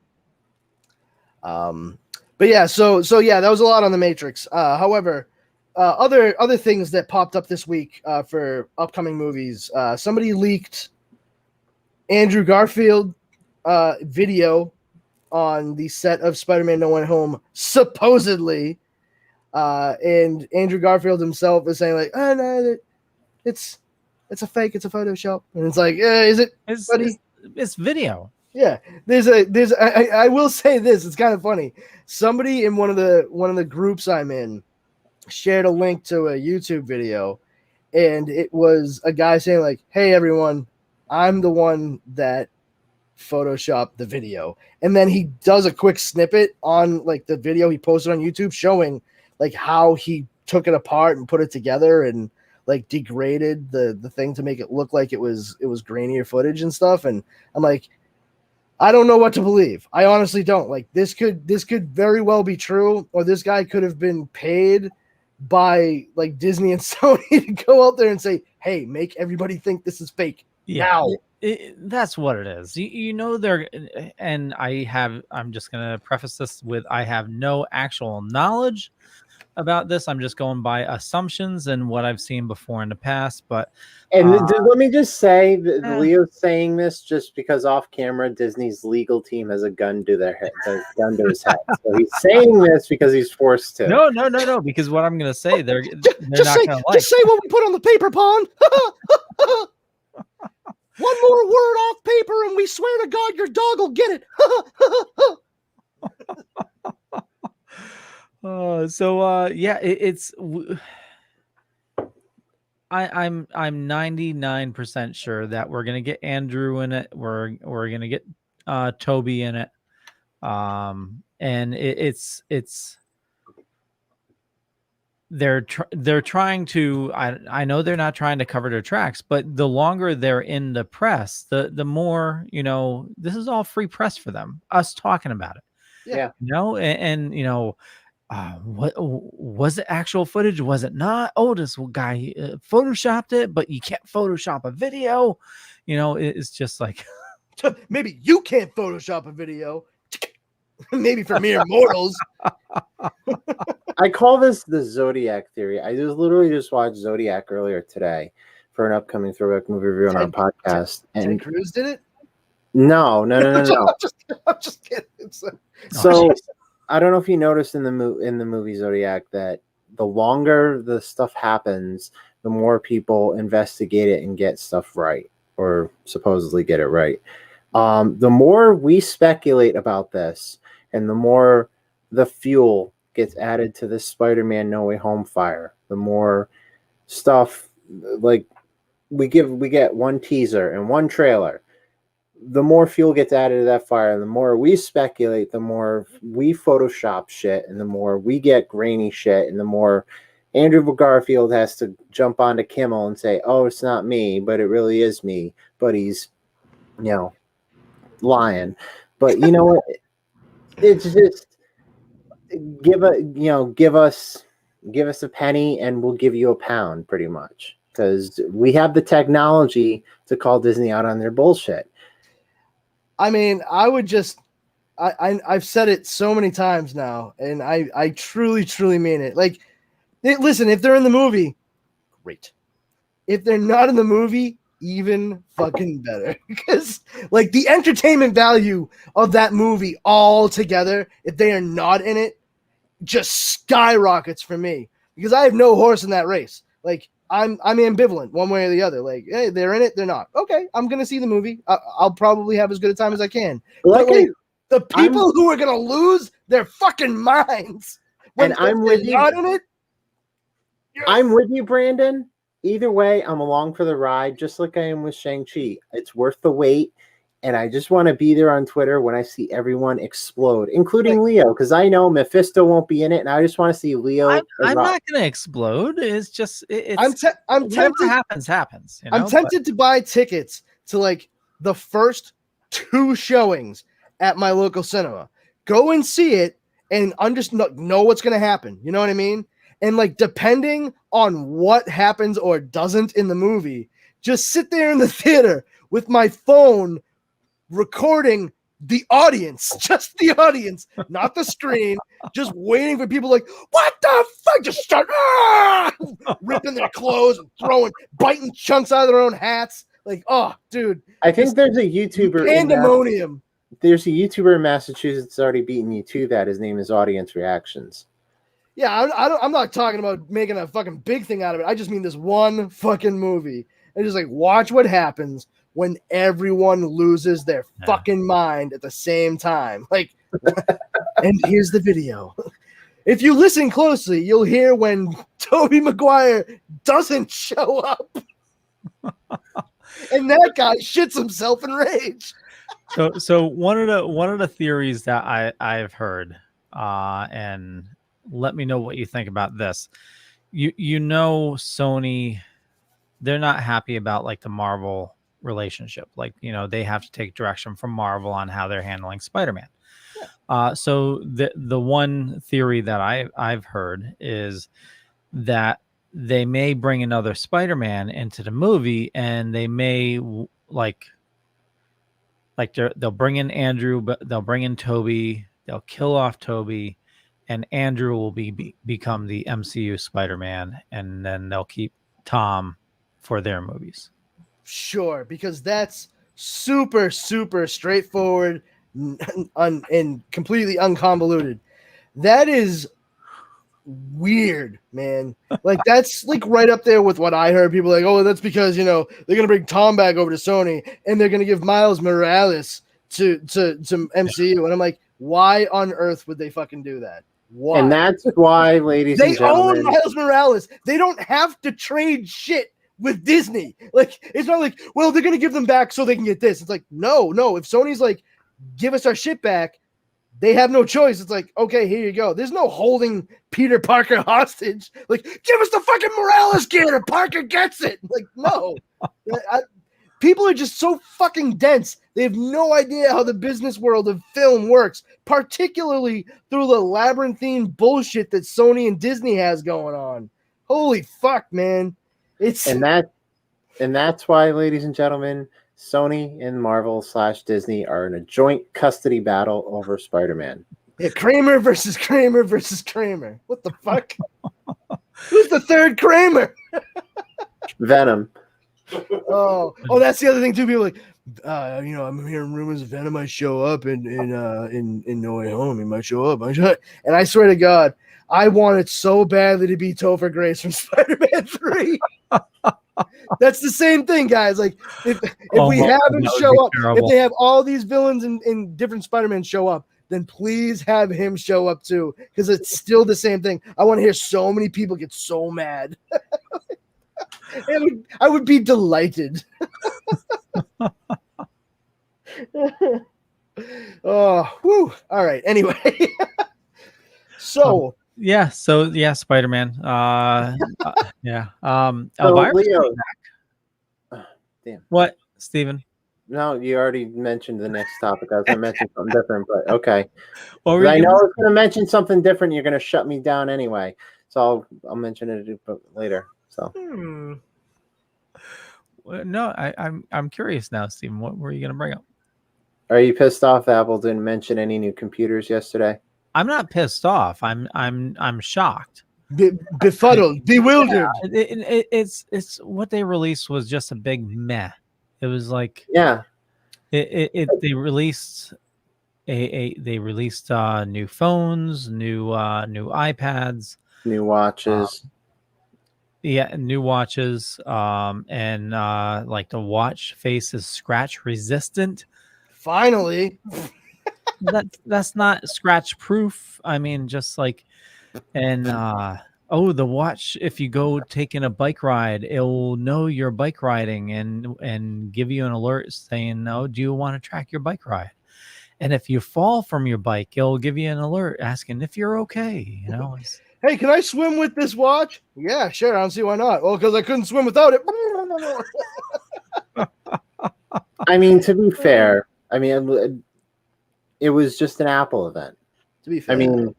S1: But yeah, so yeah, that was a lot on the Matrix. However, other things that popped up this week for upcoming movies. Somebody leaked Andrew Garfield video on the set of Spider-Man No Way Home, supposedly. And Andrew Garfield himself is saying like, "Oh no, it's a fake, it's a Photoshop." And it's like, is it, buddy?
S2: It's video.
S1: Yeah, I will say this, it's kind of funny. Somebody in one of the groups I'm in shared a link to a YouTube video, and it was a guy saying like, "Hey everyone, I'm the one that photoshopped the video." And then he does a quick snippet on like the video he posted on YouTube showing like how he took it apart and put it together and like degraded the thing to make it look like it was grainier footage and stuff. And I'm like, I don't know what to believe. I honestly don't. Like this could very well be true, or this guy could have been paid by like Disney and Sony to go out there and say, "Hey, make everybody think this is fake." Now.
S2: That's what it is. You know, and I'm just going to preface this with, I have no actual knowledge about this. I'm just going by assumptions and what I've seen before in the past. But
S13: let me just say that Leo's saying this just because off camera Disney's legal team has a gun to their head, gun to his head. So he's saying this because he's forced to.
S2: No. Because what I'm going to say, they're not going to like.
S1: Just say what we put on the paper, Pond. One more word off paper, and we swear to God your dog will get it.
S2: It's. I'm 99% sure that we're gonna get Andrew in it. We're gonna get Toby in it. And it's. They're trying to. I know they're not trying to cover their tracks, but the longer they're in the press, the more, you know, this is all free press for them. Us talking about it,
S1: yeah.
S2: You know, and you know, what was it? Actual footage? Was it not? Oh, this guy photoshopped it, but you can't Photoshop a video. You know, it's just like
S1: maybe you can't Photoshop a video. Maybe for mere mortals.
S13: I call this the Zodiac theory. I literally just watched Zodiac earlier today for an upcoming Throwback movie review on our podcast.
S1: Ted Cruz did it?
S13: No.
S1: I'm just kidding.
S13: So I don't know if you noticed in the movie Zodiac that the longer the stuff happens, the more people investigate it and get stuff right, or supposedly get it right. The more we speculate about this, and the more the fuel gets added to this Spider-Man No Way Home fire, the more stuff like we get one teaser and one trailer, the more fuel gets added to that fire. And the more we speculate, the more we Photoshop shit, and the more we get grainy shit, and the more Andrew Garfield has to jump onto Kimmel and say, "Oh, it's not me, but it really is me." But he's, you know, lying. But you know what? It's just give us a penny and we'll give you a pound, pretty much, because we have the technology to call Disney out on their bullshit.
S1: I mean, I would just I've said it so many times now, and I truly mean it. Like, listen, if they're in the movie, great. If they're not in the movie, even fucking better, because like the entertainment value of that movie all together, if they are not in it, just skyrockets for me, because I have no horse in that race. Like I'm ambivalent one way or the other. Like, hey, they're in it, they're not. Okay, I'm gonna see the movie. I'll probably have as good a time as I can. But like the people who are gonna lose their fucking minds when
S13: I'm with you.
S1: Not in it.
S13: I'm with you, Brandon. Either way, I'm along for the ride, just like I am with Shang-Chi. It's worth the wait, and I just want to be there on Twitter when I see everyone explode, including Leo, because I know Mephisto won't be in it, and I just want to see Leo.
S2: I'm not going to explode. It's just
S1: I'm
S2: whatever
S1: tempted.
S2: happens. You know?
S1: I'm tempted to buy tickets to like the first 2 showings at my local cinema. Go and see it and know what's going to happen. You know what I mean? And like, depending on what happens or doesn't in the movie, just sit there in the theater with my phone recording the audience, just the audience, not the screen, just waiting for people like, what the fuck? Just start ripping their clothes and biting chunks out of their own hats. Like, oh, dude.
S13: I think there's a YouTuber.
S1: Pandemonium.
S13: There's a YouTuber in Massachusetts that's already beaten you to that. His name is Audience Reactions.
S1: Yeah, I'm not talking about making a fucking big thing out of it. I just mean this one fucking movie. And just like, watch what happens when everyone loses their fucking mind at the same time. Like, and here's the video. If you listen closely, you'll hear when Tobey Maguire doesn't show up. And that guy shits himself in rage.
S2: So one of the theories that I've heard, and let me know what you think about this. You know, Sony, they're not happy about like the Marvel relationship. Like, you know, they have to take direction from Marvel on how they're handling Spider-Man. So the one theory that I've heard is that they may bring another Spider-Man into the movie, and they may they'll bring in Andrew, but they'll bring in Toby, they'll kill off Toby, and Andrew will become the MCU Spider-Man, and then they'll keep Tom for their movies.
S1: Sure, because that's super, super straightforward and completely unconvoluted. That is weird, man. Like, that's like right up there with what I heard. People like, oh, that's because, you know, they're gonna bring Tom back over to Sony and they're gonna give Miles Morales to MCU. And I'm like, why on earth would they fucking do that? Why?
S13: And that's why, ladies and gentlemen,
S1: they own Miles Morales. They don't have to trade shit with Disney. Like, it's not like, well, they're gonna give them back so they can get this. It's like, no. If Sony's like, give us our shit back, they have no choice. It's like, okay, here you go. There's no holding Peter Parker hostage. Like, give us the fucking Morales kid or Parker gets it. Like, no. People are just so fucking dense. They have no idea how the business world of film works, particularly through the labyrinthine bullshit that Sony and Disney has going on. Holy fuck, man.
S13: And that's why, ladies and gentlemen, Sony and Marvel/Disney are in a joint custody battle over Spider-Man.
S1: Yeah, Kramer versus Kramer versus Kramer. What the fuck? Who's the third Kramer?
S13: Venom.
S1: Oh, that's the other thing too. People like, you know, I'm hearing rumors Venom might show up in No Way Home. He might show up. And I swear to God, I want it so badly to be Topher Grace from Spider-Man 3. That's the same thing, guys. Like, if we have him show up, if they have all these villains in different Spider-Man show up, then please have him show up too, because it's still the same thing. I want to hear so many people get so mad. I would be delighted. Oh, whew. All right. Anyway, so.
S2: Spider-Man. Yeah.
S13: So Leo. Damn.
S2: What, Steven?
S13: No, you already mentioned the next topic. I was going to mention something different, but okay.
S2: Well,
S13: I know I was going to mention something different. You're going to shut me down anyway, so I'll mention it later. So.
S2: No, I'm curious now, Steven. What were you going to bring up?
S13: Are you pissed off Apple didn't mention any new computers yesterday?
S2: I'm not pissed off. I'm shocked,
S1: befuddled, bewildered.
S2: Yeah, it's what they released was just a big meh. It was like,
S13: yeah,
S2: they released they released new phones, new iPads,
S13: new watches.
S2: New watches. And like the watch face is scratch resistant.
S1: Finally.
S2: That's not scratch proof. I mean, just like, and Oh, the watch, if you go taking a bike ride, it'll know you're bike riding and give you an alert saying, "No, do you want to track your bike ride?" And if you fall from your bike, it'll give you an alert asking if you're okay.
S1: Hey, can I swim with this watch? Yeah, sure. I don't see why not. Well, because I couldn't swim without it.
S13: I mean, to be fair, I mean, it was just an Apple event.
S1: To be fair,
S13: I mean,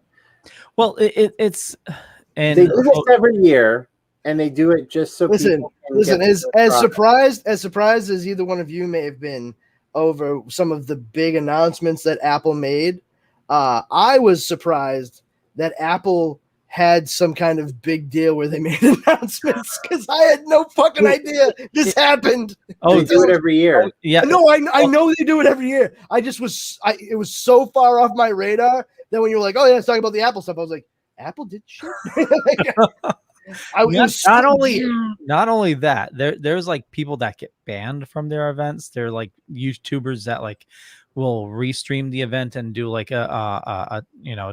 S2: well, it's and
S13: they do this every year, and they do it just so.
S1: Listen,
S13: people can get
S1: as surprised as either one of you may have been over some of the big announcements that Apple made, I was surprised that Apple had some kind of big deal where they made announcements because I had no fucking idea this happened.
S13: They do it every year.
S2: Yeah,
S1: no, I know they do it every year. It was so far off my radar that when you were like, "Oh yeah, let's talk about the Apple stuff," I was like, "Apple did shit."
S2: Not only that, there's like people that get banned from their events. They're like YouTubers that like will restream the event and do like a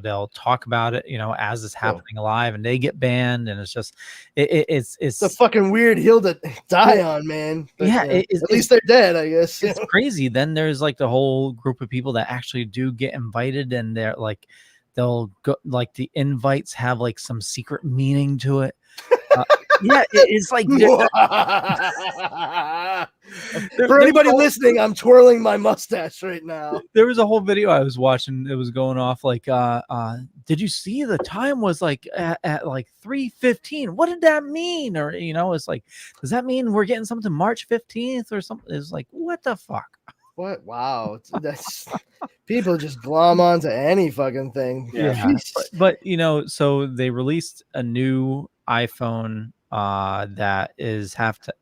S2: they'll talk about it as it's happening live, and they get banned, and it's just it's
S1: a fucking weird hill to die on, man. But,
S2: yeah,
S1: at least they're dead, I guess.
S2: It's crazy. Then there's like the whole group of people that actually do get invited, and they're like they'll go like the invites have like some secret meaning to it. Yeah, it's like
S1: for anybody listening, I'm twirling my mustache right now.
S2: There was a whole video I was watching. It was going off like, did you see the time was like at like 3:15? What did that mean? Or it's like, does that mean we're getting something March 15th or something? It's like, what the fuck?
S1: What? Wow, that's people just glom onto any fucking thing.
S2: Yeah, but so they released a new iPhone that is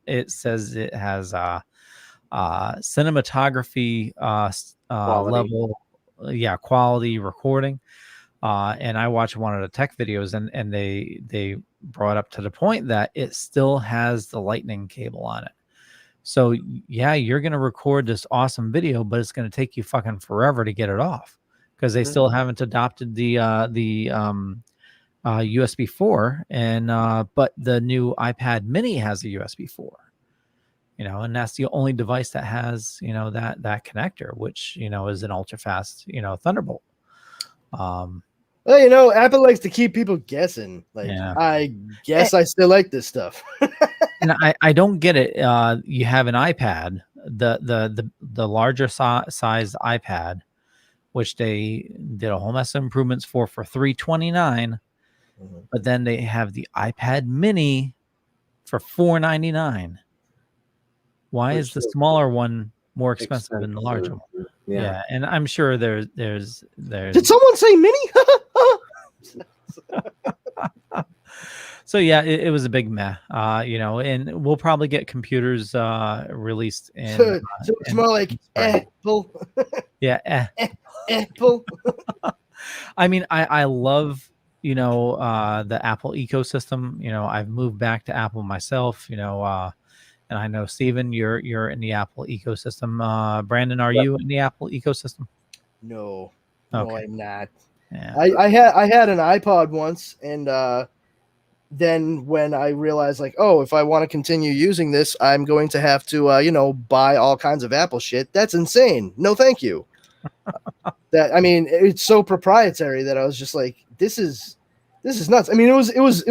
S2: it says it has cinematography level quality recording, and I watched one of the tech videos, and they brought up to the point that it still has the lightning cable on it. So yeah, you're gonna record this awesome video, but it's gonna take you fucking forever to get it off because they still haven't adopted the USB 4, and but the new iPad Mini has a USB 4, and that's the only device that has that connector, which is an ultra fast Thunderbolt.
S1: Well, Apple likes to keep people guessing. Like, I guess I still like this stuff.
S2: And I don't get it. You have an iPad, the larger size iPad, which they did a whole mess of improvements for $329. But then they have the iPad Mini for $499. Why is the smaller one more expensive than the larger one? Yeah, and I'm sure there's.
S1: Did someone say Mini?
S2: So yeah, it was a big meh, and we'll probably get computers released in.
S1: So it's more like Apple.
S2: Yeah,
S1: Apple.
S2: I mean, I love the Apple ecosystem. I've moved back to Apple myself. And I know Steven, you're in the Apple ecosystem. Brandon, are you in the Apple ecosystem?
S1: No,
S2: okay.
S1: No, I'm not.
S2: Yeah.
S1: I had an iPod once, and then when I realized, like, oh, if I want to continue using this, I'm going to have to, buy all kinds of Apple shit. That's insane. No, thank you. It's so proprietary that I was just like, this is nuts. I mean, it was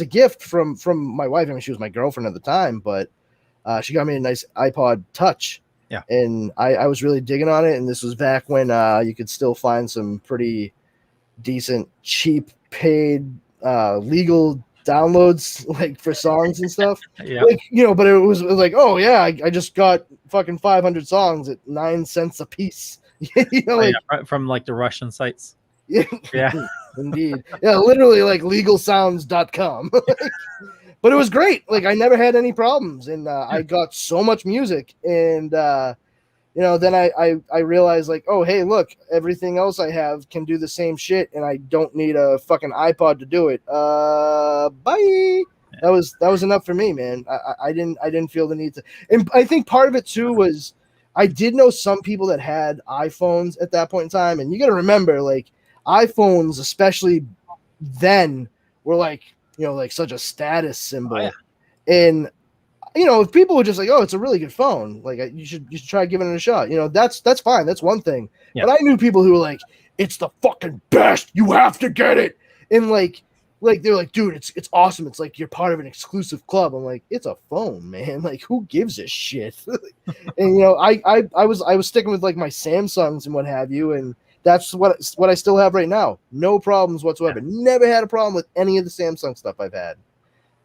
S1: a gift from my wife. I mean, she was my girlfriend at the time, but she got me a nice iPod Touch.
S2: Yeah,
S1: and I was really digging on it. And this was back when you could still find some pretty decent, cheap, paid, legal downloads like for songs and stuff.
S2: Yeah,
S1: but it was like, oh yeah, I just got fucking 500 songs at 9 cents a piece.
S2: From like the Russian sites.
S1: Yeah, indeed. Yeah, literally like legalsounds.com. But it was great. Like, I never had any problems, and I got so much music, and then I realized, like, oh, hey, look, everything else I have can do the same shit, and I don't need a fucking iPod to do it. Bye. That was enough for me, man. I didn't feel the need to, and I think part of it too was I did know some people that had iPhones at that point in time, and you got to remember, like, iPhones, especially then, were like like such a status symbol.
S2: Oh, yeah.
S1: And if people were just like, oh, it's a really good phone, like you should try giving it a shot. That's fine. That's one thing.
S2: Yeah.
S1: But I knew people who were like, it's the fucking best. You have to get it. And like they're like, dude, it's awesome. It's like you're part of an exclusive club. I'm like, it's a phone, man. Like, who gives a shit? And I was sticking with like my Samsungs and what have you, and that's what I still have right now. No problems whatsoever. Never had a problem with any of the Samsung stuff I've had.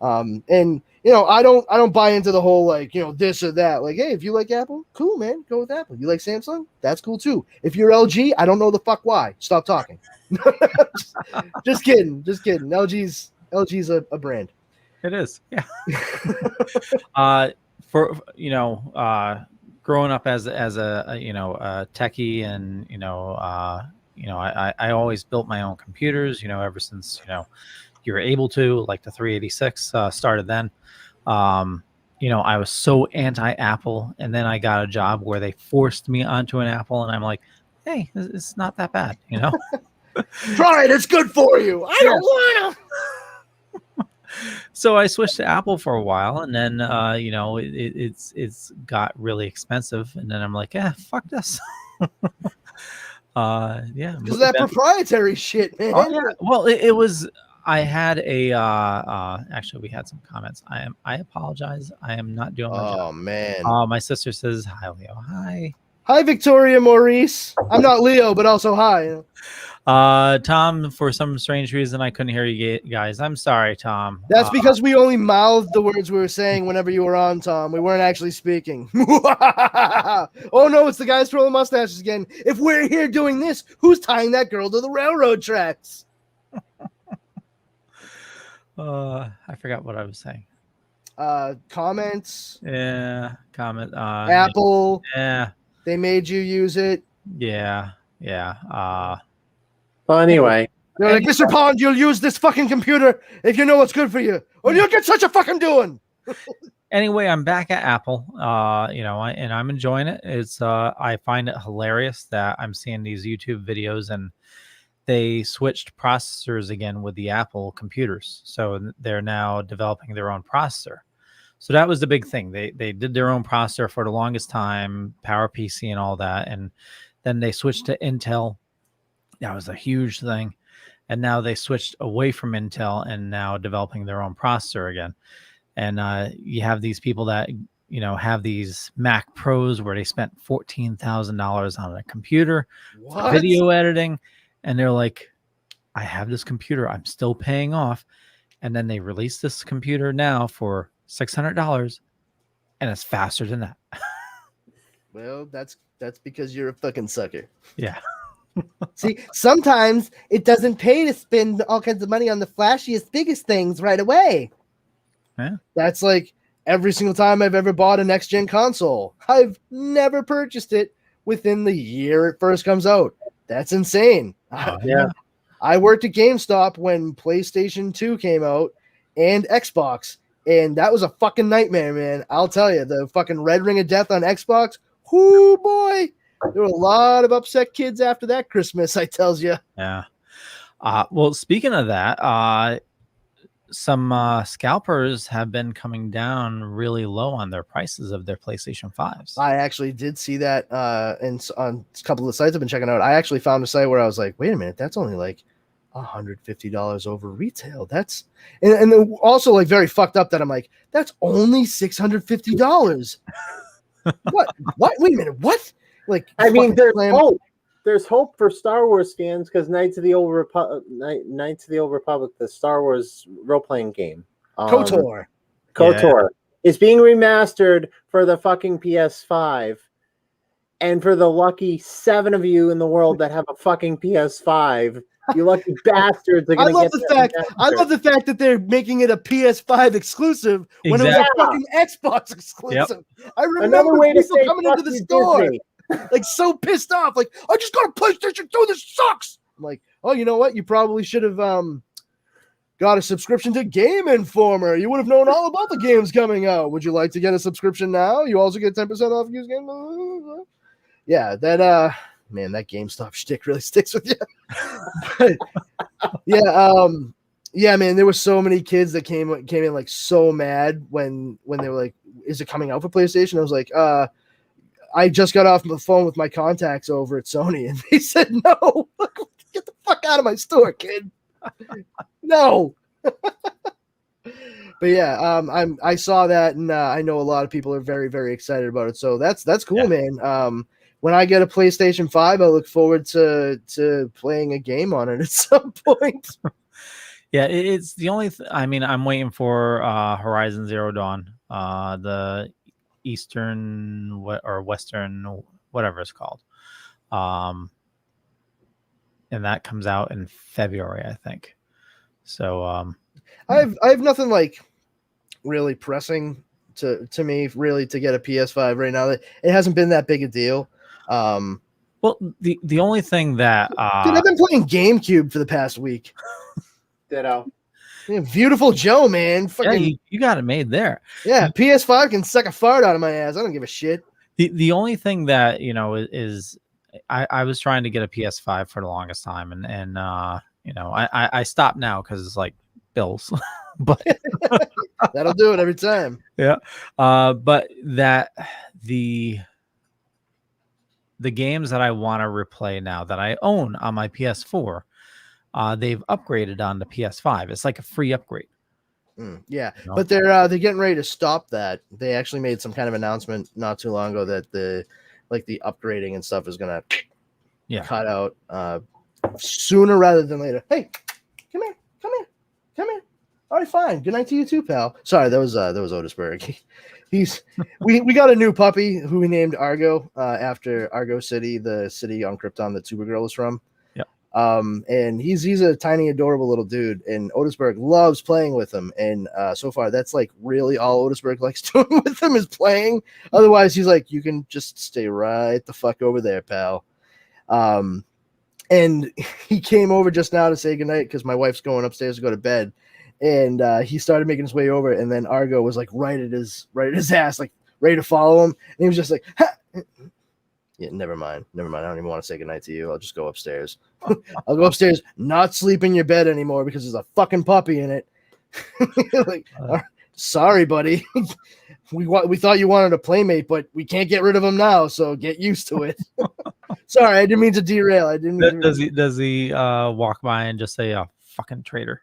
S1: And I don't buy into the whole like this or that. Like, hey, if you like Apple, cool, man, go with Apple. You like Samsung, that's cool too. If you're LG, I don't know the fuck why. Stop talking. just kidding. LG's a brand.
S2: It is, yeah. For growing up as a techie, and I always built my own computers. Ever since you were able to, like the 386 started then. I was so anti-Apple, and then I got a job where they forced me onto an Apple, and I'm like, hey, it's not that bad,
S1: Try it, it's good for you. I don't want to.
S2: So I switched to Apple for a while, and then it's got really expensive, and then I'm like, fuck this.
S1: Because that proprietary shit, man.
S2: Oh, yeah. Well, it was. I had a actually we had some comments. I apologize. I am not doing my job.
S1: Oh man.
S2: My sister says hi, Leo.
S1: Hi Victoria Maurice. I'm not Leo, but also hi.
S2: Tom, for some strange reason I couldn't hear you guys. I'm sorry, Tom.
S1: That's because we only mouthed the words we were saying whenever you were on, Tom. We weren't actually speaking. Oh no, it's the guys twirling mustaches again. If we're here doing this, who's tying that girl to the railroad tracks?
S2: I forgot what I was saying.
S1: Comments.
S2: Yeah, comment.
S1: Apple.
S2: Yeah.
S1: They made you use it.
S2: Yeah.
S13: Well, anyway.
S1: They're like, Mr. Pond, you'll use this fucking computer if you know what's good for you, or you'll get such a fucking doing.
S2: Anyway, I'm back at Apple, and I'm enjoying it. It's I find it hilarious that I'm seeing these YouTube videos, and they switched processors again with the Apple computers. So they're now developing their own processor. So that was the big thing. They did their own processor for the longest time, PowerPC and all that. And then they switched to Intel. That was a huge thing. And now they switched away from Intel and now developing their own processor again. And you have these people that, have these Mac Pros where they spent $14,000 on a computer for video editing. And they're like, I have this computer. I'm still paying off. And then they release this computer now for $600. And it's faster than that.
S1: Well, that's because you're a fucking sucker.
S2: Yeah.
S1: See, sometimes it doesn't pay to spend all kinds of money on the flashiest, biggest things right away.
S2: Yeah.
S1: That's like every single time I've ever bought a next-gen console. I've never purchased it within the year it first comes out. That's insane.
S2: Yeah.
S1: I worked at GameStop when PlayStation 2 came out and Xbox, and that was a fucking nightmare, man. I'll tell you, the fucking Red Ring of Death on Xbox, whoo boy. There were a lot of upset kids after that Christmas, I tells you.
S2: Yeah. Well, speaking of that, some scalpers have been coming down really low on their prices of their PlayStation 5s.
S1: I actually did see that on a couple of the sites I've been checking out. I actually found a site where I was like, wait a minute, that's only like $150 over retail. That's and then also like very fucked up that I'm like, that's only $650. What? Wait a minute, what? Like,
S13: I mean, there's hope. There's hope for Star Wars fans because Knights of the Old Republic, the Star Wars role-playing game,
S1: KOTOR
S13: is being remastered for the fucking PS5, and for the lucky 7 of you in the world that have a fucking PS5, you lucky bastards are gonna get
S1: I love the fact that they're making it a PS5 exclusive when it was a fucking Xbox exclusive. Yep. I remember people coming into the store. Disney. Like so pissed off, like I just got a PlayStation 2. This sucks. I'm like, oh, you know what? You probably should have got a subscription to Game Informer. You would have known all about the games coming out. Would you like to get a subscription now? You also get 10% off used games. Yeah, that man, that GameStop shtick really sticks with you. But, yeah, Yeah, man, there were so many kids that came in like so mad when they were like, "Is it coming out for PlayStation?" I was like, I just got off the phone with my contacts over at Sony, and they said no. Get the fuck out of my store, kid. No. But yeah, I saw that, and I know a lot of people are very, very excited about it. So that's cool, man. When I get a PlayStation 5, I look forward to playing a game on it at some point.
S2: Yeah, it's the only. I mean, I'm waiting for Horizon Zero Dawn, the Eastern or Western, whatever it's called, and that comes out in February, I think. So
S1: I have nothing like really pressing to me really to get a PS5 right now. It hasn't been that big a deal.
S2: Well, the only thing that
S1: dude, I've been playing GameCube for the past week.
S13: Ditto.
S1: Yeah, beautiful Joe, man. Fucking,
S2: yeah, you got it made there.
S1: Yeah, PS5 can suck a fart out of my ass. I don't give a shit.
S2: The only thing that is I was trying to get a PS5 for the longest time, and I stopped now because it's like bills, but
S1: that'll do it every time.
S2: Yeah, but that the games that I want to replay now that I own on my PS4. They've upgraded on the PS5. It's like a free upgrade.
S1: Yeah, but they're getting ready to stop that. They actually made some kind of announcement not too long ago that the upgrading and stuff is gonna cut out sooner rather than later. Hey, come here. All right, fine. Good night to you too, pal. Sorry, that was Otisberg. We got a new puppy who we named Argo after Argo City, the city on Krypton that Supergirl is from. And he's a tiny, adorable little dude, and Otisberg loves playing with him. And so far, that's like really all Otisberg likes doing with him is playing. Otherwise, he's like, you can just stay right the fuck over there, pal. And he came over just now to say goodnight because my wife's going upstairs to go to bed, and he started making his way over, and then Argo was like right at his ass, like ready to follow him, and he was just like, ha! Yeah, never mind. I don't even want to say goodnight to you. I'll just go upstairs. I'll go upstairs, not sleep in your bed anymore because there's a fucking puppy in it. Like, sorry, buddy. We thought you wanted a playmate, but we can't get rid of him now, so get used to it. Sorry, I didn't mean to derail. I didn't.
S2: Does he walk by and just say, "Oh, fucking traitor"?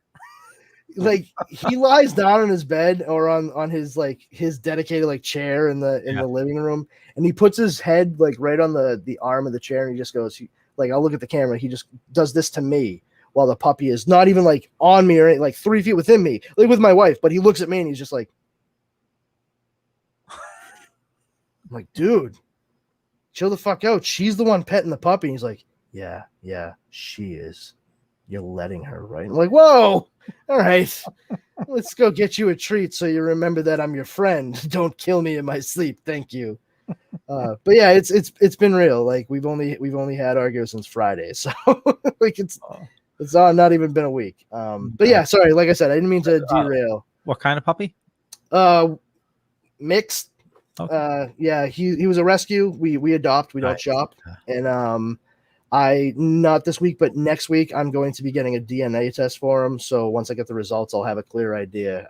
S1: Like he lies down in his bed or on his dedicated chair in the living room, and he puts his head right on the arm of the chair, and he just goes I'll look at the camera. He just does this to me while the puppy is not even on me or 3 feet within me, with my wife. But he looks at me and he's just like, I'm like, dude, chill the fuck out. She's the one petting the puppy. And he's like, yeah, she is. You're letting her, right? I'm like, whoa. All right, let's go get you a treat so you remember that I'm your friend. Don't kill me in my sleep. Thank you. But yeah, it's been real. We've only had Argo since Friday, so it's not even been a week. But yeah, sorry. Like I said, I didn't mean to derail.
S2: What kind of puppy?
S1: Mixed.
S2: Okay.
S1: Yeah, he was a rescue. We adopt. We don't shop. And not this week, but next week, I'm going to be getting a DNA test for him. So once I get the results, I'll have a clear idea.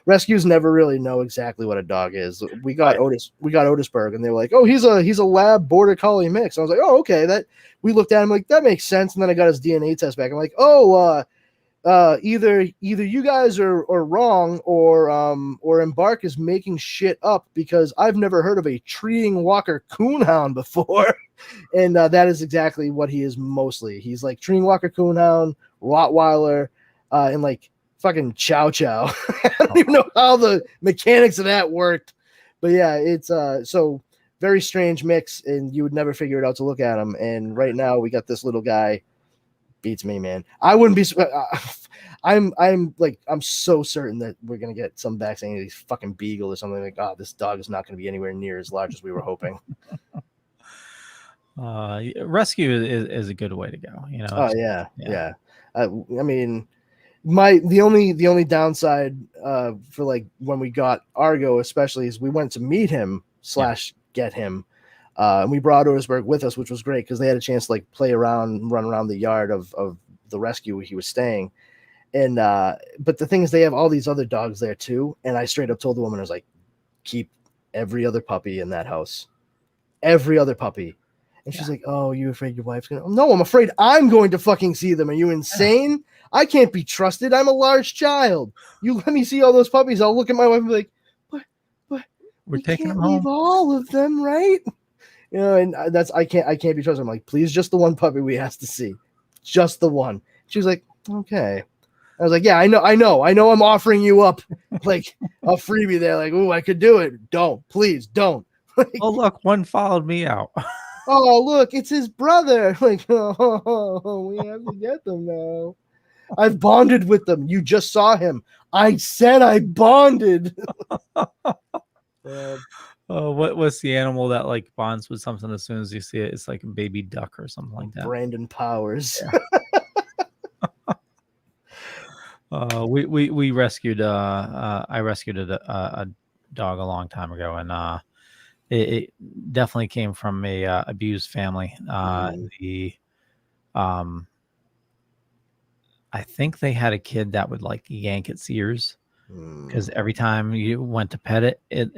S1: Rescues never really know exactly what a dog is. We got Otisberg, and they were like, "Oh, he's a lab border collie mix." I was like, "Oh, okay." That we looked at him like that makes sense. And then I got his DNA test back. I'm like, "Oh, either you guys are wrong, or Embark is making shit up because I've never heard of a treeing Walker Coonhound before." And that is exactly what he is mostly. He's like treeing Walker Coonhound, Rottweiler, and fucking Chow Chow. I don't even know how the mechanics of that worked, but yeah, it's so very strange mix, and you would never figure it out to look at him. And right now we got this little guy. Beats me, man. I wouldn't be. I'm so certain that we're gonna get some vaccine of these fucking beagle or something like. Oh, this dog is not gonna be anywhere near as large as we were hoping.
S2: Rescue is a good way to go.
S1: Oh yeah. I mean, the only downside for when we got Argo, especially, is we went to meet him / get him. And we brought Otisberg with us, which was great because they had a chance to play around and run around the yard of the rescue where he was staying. And but the thing is, they have all these other dogs there too. And I straight up told the woman, I was like, keep every other puppy in that house, every other puppy. And she's like, oh, you afraid your wife's gonna? No, I'm afraid I'm going to fucking see them. Are you insane? I can't be trusted. I'm a large child. You let me see all those puppies. I'll look at my wife and be like, but
S2: we're taking them
S1: leave
S2: home.
S1: all of them, right? You know, and that's I can't be trusted. I'm like, please, just the one puppy we asked to see, just the one. She was like, okay. I was like, yeah, I know. I'm offering you up like a freebie there. Like, ooh, I could do it. Don't, please, don't.
S2: Oh, look, one followed me out.
S1: Oh, look, it's his brother. Like, oh, we have to get them now. I've bonded with them. You just saw him. I said I bonded.
S2: What's the animal that like bonds with something as soon as you see it? It's like a baby duck or something like that.
S1: Brandon Powers.
S2: Yeah. We rescued I rescued a dog a long time ago, and it definitely came from a abused family. I think they had a kid that would like yank its ears because every time you went to pet it, it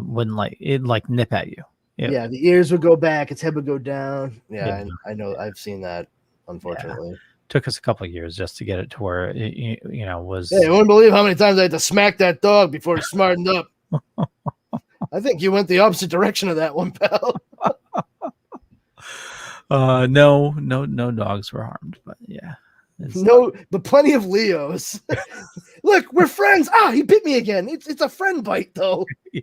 S2: wouldn't like nip at you.
S1: Yeah, the ears would go back, its head would go down. Yeah, I know. I've seen that, unfortunately.
S2: Yeah. Took us a couple of years just to get it to where it was.
S1: Hey, I wouldn't believe how many times I had to smack that dog before he smartened up. I think you went the opposite direction of that one, pal.
S2: No dogs were harmed, but yeah.
S1: But plenty of Leos. Look, we're friends. He bit me again. It's a friend bite, though. Yeah.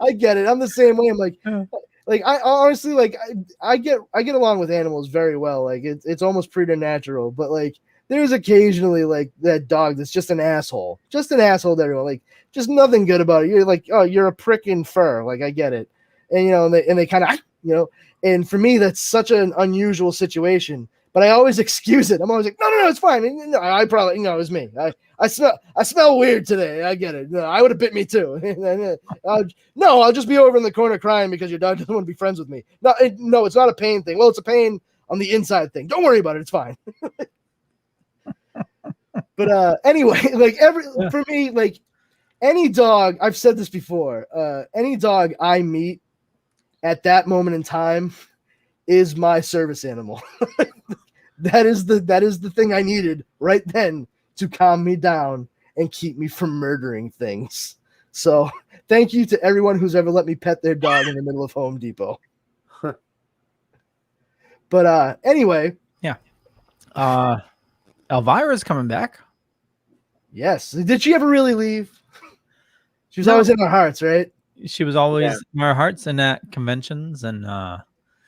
S1: I get it. I'm the same way. I'm like I honestly I get along with animals very well. Like it's almost preternatural. But like there's occasionally like that dog that's just an asshole to everyone. Like just nothing good about it. You're like, oh, you're a prick in fur. Like I get it, and they kind of and for me that's such an unusual situation. But I always excuse it. I'm always like, no, it's fine. No, I probably, it was me. I smell weird today. I get it. No, I would have bit me too. I'll just be over in the corner crying because your dog doesn't want to be friends with me. No, it's not a pain thing. Well, it's a pain on the inside thing. Don't worry about it. It's fine. But anyway, for me, like any dog, I've said this before, any dog I meet at that moment in time is my service animal. That is the thing I needed right then to calm me down and keep me from murdering things. So thank you to everyone who's ever let me pet their dog in the middle of Home Depot. But anyway.
S2: Yeah. Elvira's coming back.
S1: Yes. Did she ever really leave? She was always in our hearts, right?
S2: She was always in our hearts and at conventions and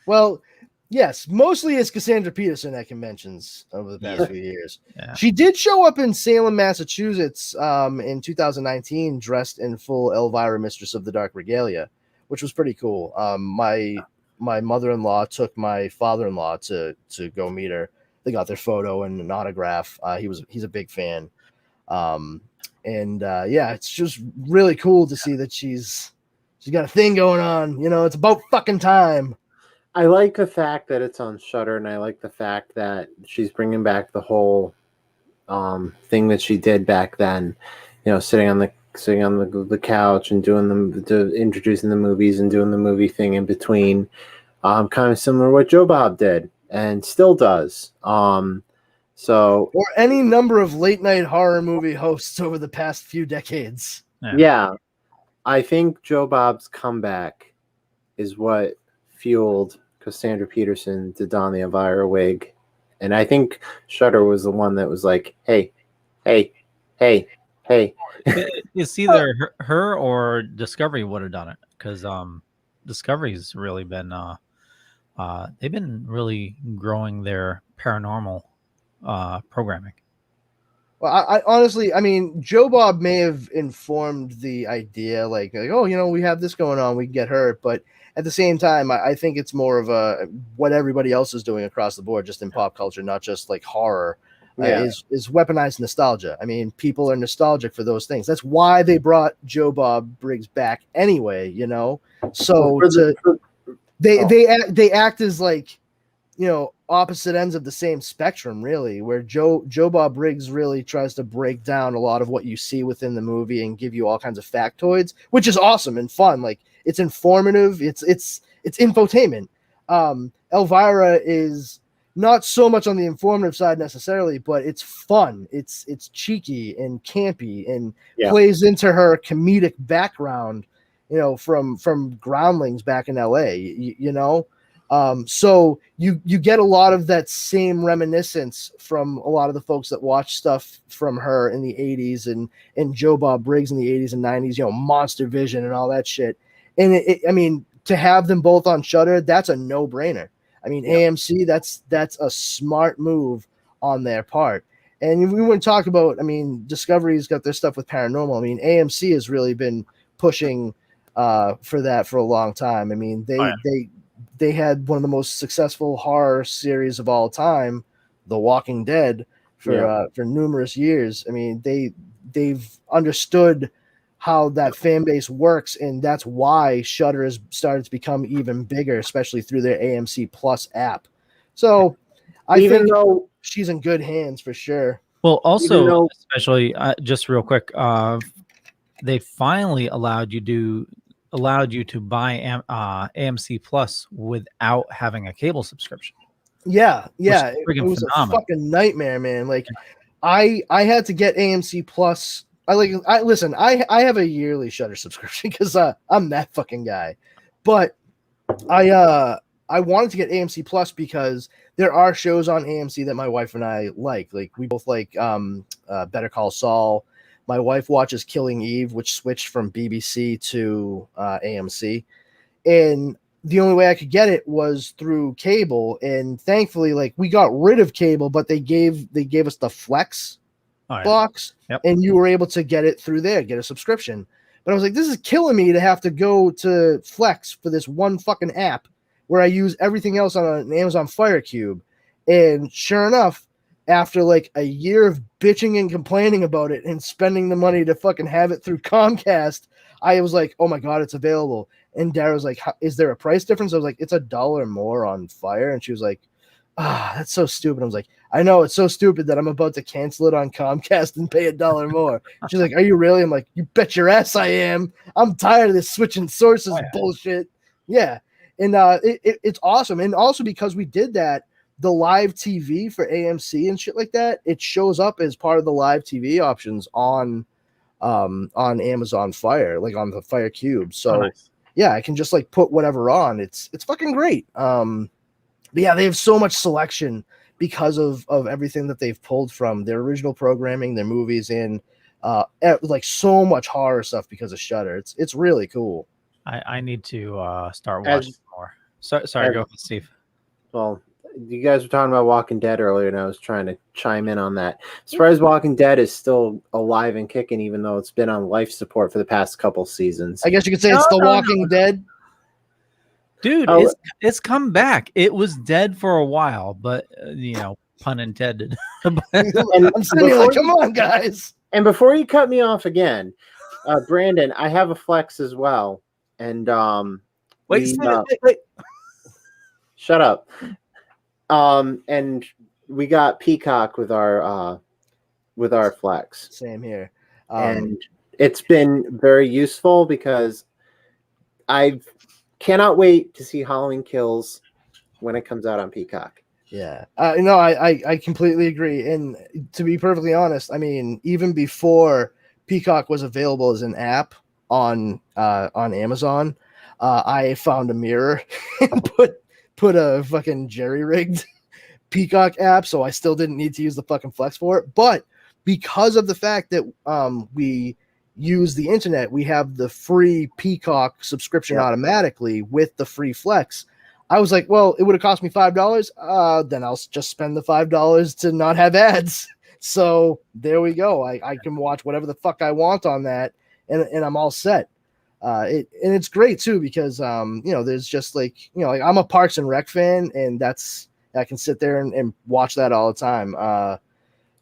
S1: well, yes, mostly as Cassandra Peterson at conventions over the past few years. Yeah. She did show up in Salem, Massachusetts in 2019 dressed in full Elvira Mistress of the Dark Regalia, which was pretty cool. My mother-in-law took my father-in-law to go meet her. They got their photo and an autograph. He's a big fan. It's just really cool to see that she's got a thing going on. It's about fucking time.
S13: I like the fact that it's on Shudder, and I like the fact that she's bringing back the whole thing that she did back then. Sitting on the couch and introducing the movies and doing the movie thing in between. Kind of similar to what Joe Bob did and still does. Or
S1: any number of late night horror movie hosts over the past few decades.
S13: Yeah. I think Joe Bob's comeback is what fueled Cassandra Peterson to don the Elvira wig. And I think Shudder was the one that was like, hey.
S2: It's either her or Discovery would have done it, because Discovery's really been they've been really growing their paranormal programming.
S1: Well, I honestly, Joe Bob may have informed the idea, like, oh, we have this going on, we can get her, but at the same time, I think it's more of what everybody else is doing across the board, just in pop culture, not just like horror, is weaponized nostalgia. People are nostalgic for those things. That's why they brought Joe Bob Briggs back anyway, So they act as like opposite ends of the same spectrum, really, where Joe Bob Briggs really tries to break down a lot of what you see within the movie and give you all kinds of factoids, which is awesome and fun. Like, it's informative, it's infotainment. Elvira is not so much on the informative side necessarily, but it's fun. It's cheeky and campy and plays into her comedic background, from Groundlings back in LA, so you get a lot of that same reminiscence from a lot of the folks that watch stuff from her in the 80s and Joe Bob Briggs in the 80s and 90s, Monster Vision and all that shit. And I mean, to have them both on Shudder, that's a no-brainer. I mean, AMC, that's a smart move on their part. And we wouldn't talk about, I mean, Discovery's got their stuff with paranormal. I mean, AMC has really been pushing for that for a long time. I mean, they had one of the most successful horror series of all time, The Walking Dead, for numerous years. I mean, they've understood how that fan base works, and that's why Shudder has started to become even bigger, especially through their AMC Plus app. So I think she's in good hands for sure.
S2: Well, also, especially just real quick, they finally allowed you to buy AMC Plus without having a cable subscription.
S1: Yeah. It was phenomenal. A fucking nightmare, man. Like, I had to get AMC Plus. I have a yearly Shudder subscription because I'm that fucking guy. But I wanted to get AMC Plus because there are shows on AMC that my wife and I like. Like, we both like Better Call Saul. My wife watches Killing Eve, which switched from BBC to AMC. And the only way I could get it was through cable. And thankfully, like, we got rid of cable, but they gave us the Flex box, and you were able to get it through there, get a subscription. But I was like, this is killing me to have to go to Flex for this one fucking app where I use everything else on an Amazon Fire Cube. And sure enough, after like a year of bitching and complaining about it and spending the money to fucking have it through Comcast, I was like, oh my God, it's available. And Dara was like, is there a price difference? I was like, it's $1 more on Fire. And she was like, that's so stupid. I was like, I know, it's so stupid that I'm about to cancel it on Comcast and pay $1 more. She's like, are you really? I'm like, you bet your ass I am. I'm tired of this switching sources bullshit. Yeah. And it's awesome. And also because we did that, the live TV for AMC and shit like that, it shows up as part of the live TV options on Amazon Fire, like on the Fire Cube. So yeah, I can just like put whatever on. It's fucking great. But yeah, they have so much selection because of everything that they've pulled from their original programming, their movies, and like so much horror stuff because of Shudder. It's really cool.
S2: I need to start watching more. Sorry, go ahead, Steve.
S13: Well, you guys were talking about Walking Dead earlier, and I was trying to chime in on that. As far as Walking Dead is still alive and kicking, even though it's been on life support for the past couple seasons.
S1: I guess you could say it's The Walking Dead.
S2: Dude, it's come back. It was dead for a while, but pun intended.
S1: I'm sitting here like, come on, guys.
S13: And before you cut me off again, Brandon, I have a Flex as well. And
S2: wait.
S13: Shut up. And we got Peacock with our Flex.
S1: Same here.
S13: And it's been very useful because I cannot wait to see Halloween Kills when it comes out on Peacock.
S1: Yeah. I completely agree. And to be perfectly honest, I mean, even before Peacock was available as an app on Amazon, I found a mirror and put a fucking jerry-rigged Peacock app, so I still didn't need to use the fucking Flex for it. But because of the fact that we use the internet, we have the free Peacock subscription automatically with the free Flex. I was like, well, it would have cost me $5. Then I'll just spend the $5 to not have ads. So there we go. I can watch whatever the fuck I want on that, and I'm all set. It's great too because there's just like I'm a Parks and Rec fan, and I can sit there and watch that all the time.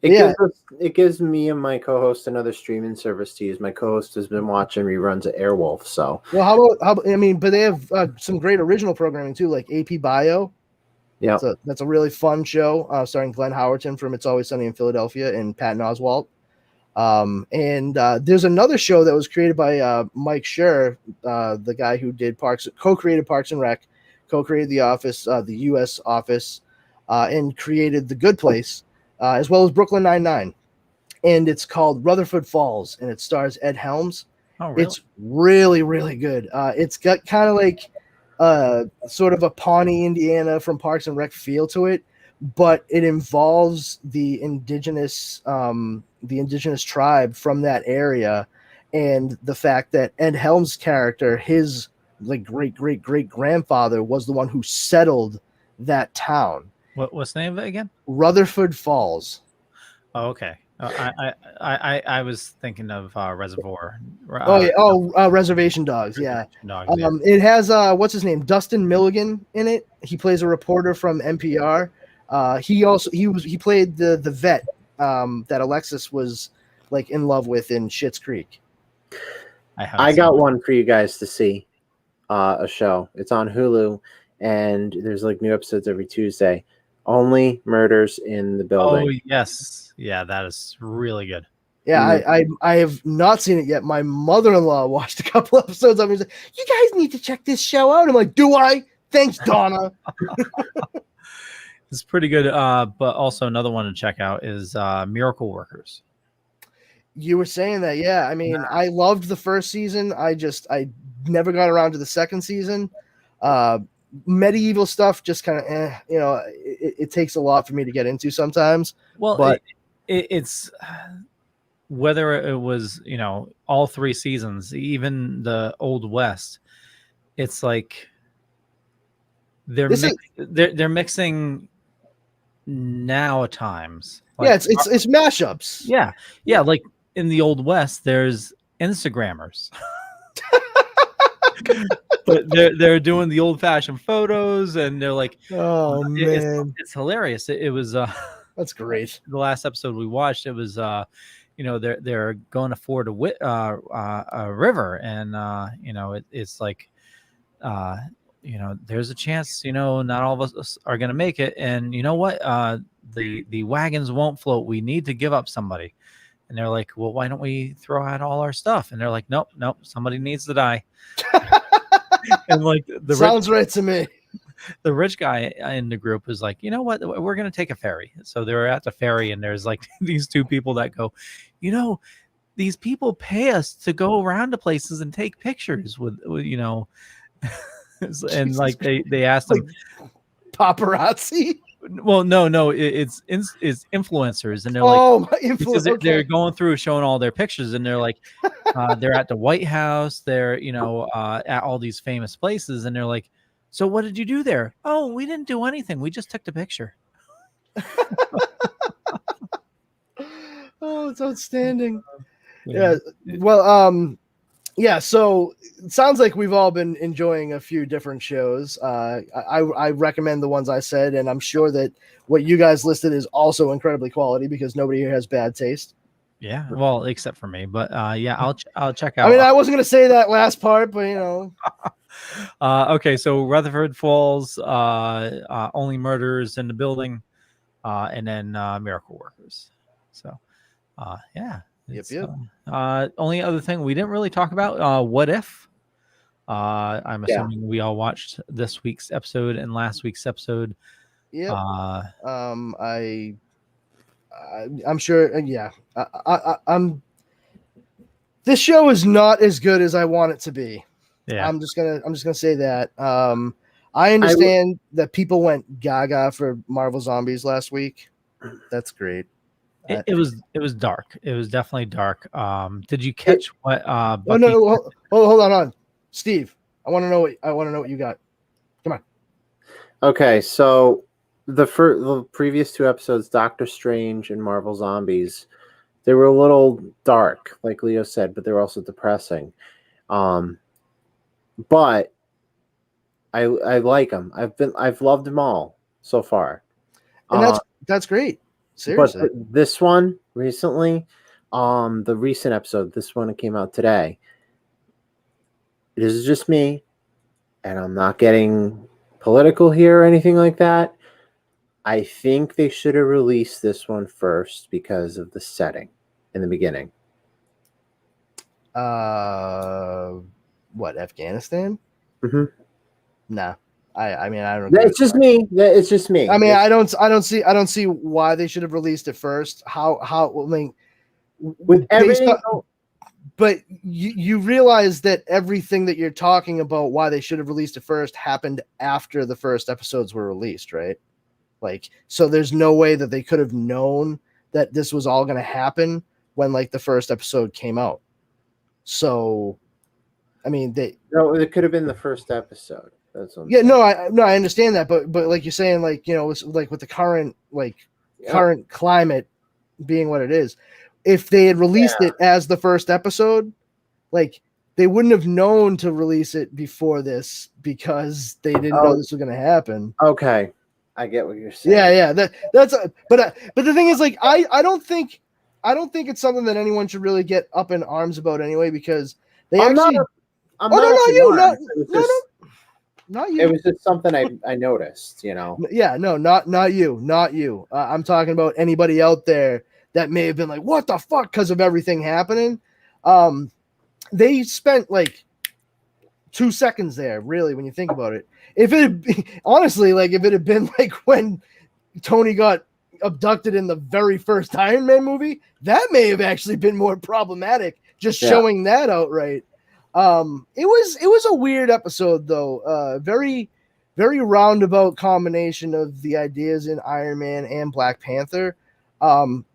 S13: It gives me and my co-host another streaming service to use. My co-host has been watching reruns of Airwolf. So
S1: well, how about but they have some great original programming too, like AP Bio.
S13: Yeah.
S1: So that's a really fun show, starring Glenn Howerton from It's Always Sunny in Philadelphia and Patton Oswalt. And there's another show that was created by Mike Schur, the guy who did co-created Parks and Rec, co-created The Office, the U.S. Office, and created The Good Place, as well as Brooklyn Nine-Nine. And it's called Rutherford Falls, and it stars Ed Helms.
S2: Oh, really?
S1: It's really, really good. It's got kind of like sort of a Pawnee, Indiana from Parks and Rec feel to it, but it involves the indigenous tribe from that area, and the fact that Ed Helms' character, his like great grandfather, was the one who settled that town.
S2: What's the name of it again?
S1: Rutherford Falls.
S2: Oh, okay. I was thinking of Reservoir.
S1: Reservation Dogs. Yeah. It has what's his name, Dustin Milligan in it. He plays a reporter from NPR. He played the vet that Alexis was like in love with in Schitt's Creek.
S13: I got one for you guys to see. A show. It's on Hulu, and there's like new episodes every Tuesday. Only Murders in the Building.
S2: Oh yes, yeah, that is really good.
S1: Yeah, I have not seen it yet. My mother-in-law watched a couple episodes of it. She's like, "You guys need to check this show out." I'm like, "Do I?" Thanks, Donna.
S2: It's pretty good. But also another one to check out is Miracle Workers.
S1: You were saying that, yeah. I mean, I loved the first season. I never got around to the second season. Medieval stuff just kind of, it takes a lot for me to get into sometimes.
S2: Well,
S1: but
S2: it's whether it was, all 3 seasons, even the Old West, it's like they're mixing now at times. Like,
S1: yeah, it's mashups.
S2: Yeah, like in the Old West, there's Instagrammers. But they're doing the old-fashioned photos, and they're like,
S1: oh man,
S2: it's hilarious. It was
S1: that's great.
S2: The last episode we watched, it was they're going to ford a river, and it's like there's a chance not all of us are going to make it, and you know what, the wagons won't float. We need to give up somebody. And they're like, well, why don't we throw out all our stuff? And they're like, nope, somebody needs to die. And like
S1: sounds right to me.
S2: The rich guy in the group is like, you know what, we're going to take a ferry. So they're at the ferry, and there's like these 2 people that go, these people pay us to go around to places and take pictures with and like they asked them,
S1: paparazzi.
S2: Well, no, it's influencers, and they're like, they're going through showing all their pictures, and they're like, they're at the White House, they're at all these famous places, and they're like, so what did you do there? Oh, we didn't do anything. We just took the picture.
S1: Oh, it's outstanding. Yeah. Well, yeah, so it sounds like we've all been enjoying a few different shows. I recommend the ones I said, and I'm sure that what you guys listed is also incredibly quality because nobody here has bad taste.
S2: Yeah, well, except for me, but yeah, I'll check out.
S1: I mean, I wasn't gonna say that last part, but
S2: okay, so Rutherford Falls, Only Murders in the Building, and then Miracle Workers. So, yeah.
S1: Yep.
S2: Only other thing we didn't really talk about, What If? I'm assuming we all watched this week's episode and last week's episode.
S1: Yeah. I'm sure. Yeah. I'm. This show is not as good as I want it to be.
S2: Yeah.
S1: I'm just gonna say that. I understand that people went gaga for Marvel Zombies last week. That's great.
S2: It was dark. It was definitely dark. Did you catch what?
S1: No. Hold on, Steve. I want to know what you got. Come on.
S13: Okay, so the previous 2 episodes, Doctor Strange and Marvel Zombies, they were a little dark, like Leo said, but they were also depressing. But I like them. I've loved them all so far,
S1: and that's great. Seriously.
S13: But this one recently, the recent episode, this one that came out today, this is just me, and I'm not getting political here or anything like that, I think they should have released this one first because of the setting in the beginning.
S1: What, Afghanistan?
S13: Mm-hmm.
S1: Nah, I mean, I don't agree.
S13: It's just me. It's just me.
S1: I mean, I don't see why they should have released it first. How I mean,
S13: with everything.
S1: But you realize that everything that you're talking about, why they should have released it first, happened after the first episodes were released, right? Like, so there's no way that they could have known that this was all going to happen when like the first episode came out. So, I mean,
S13: no, it could have been the first episode. That's what I'm
S1: saying.
S13: No,
S1: I understand that, but like you're saying, like, you know, it's like with the current current climate being what it is, if they had released it as the first episode, like they wouldn't have known to release it before this because they didn't know this was going to happen.
S13: Okay, I get what you're saying.
S1: Yeah. But the thing is, like, I don't think it's something that anyone should really get up in arms about anyway, because they not you.
S13: It was just something I noticed, you know.
S1: Yeah, no, not you. I'm talking about anybody out there that may have been like, what the fuck, because of everything happening. They spent like 2 seconds there, really, when you think about it. If it had been like when Tony got abducted in the very first Iron Man movie, that may have actually been more problematic, just showing that outright. It was a weird episode though. Very, very roundabout combination of the ideas in Iron Man and Black Panther.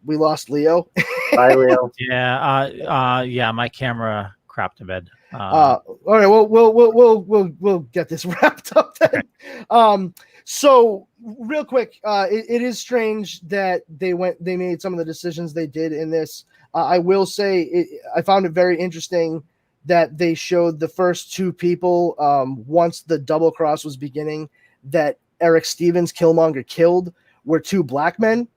S1: We lost Leo.
S13: Bye, Leo.
S2: Yeah, my camera crapped a bit.
S1: All right, we'll get this wrapped up then. Okay. So real quick, it is strange that they made some of the decisions they did in this. I will say I found it very interesting that they showed the first two people once the double cross was beginning that Eric Stevens, Killmonger, killed were two black men.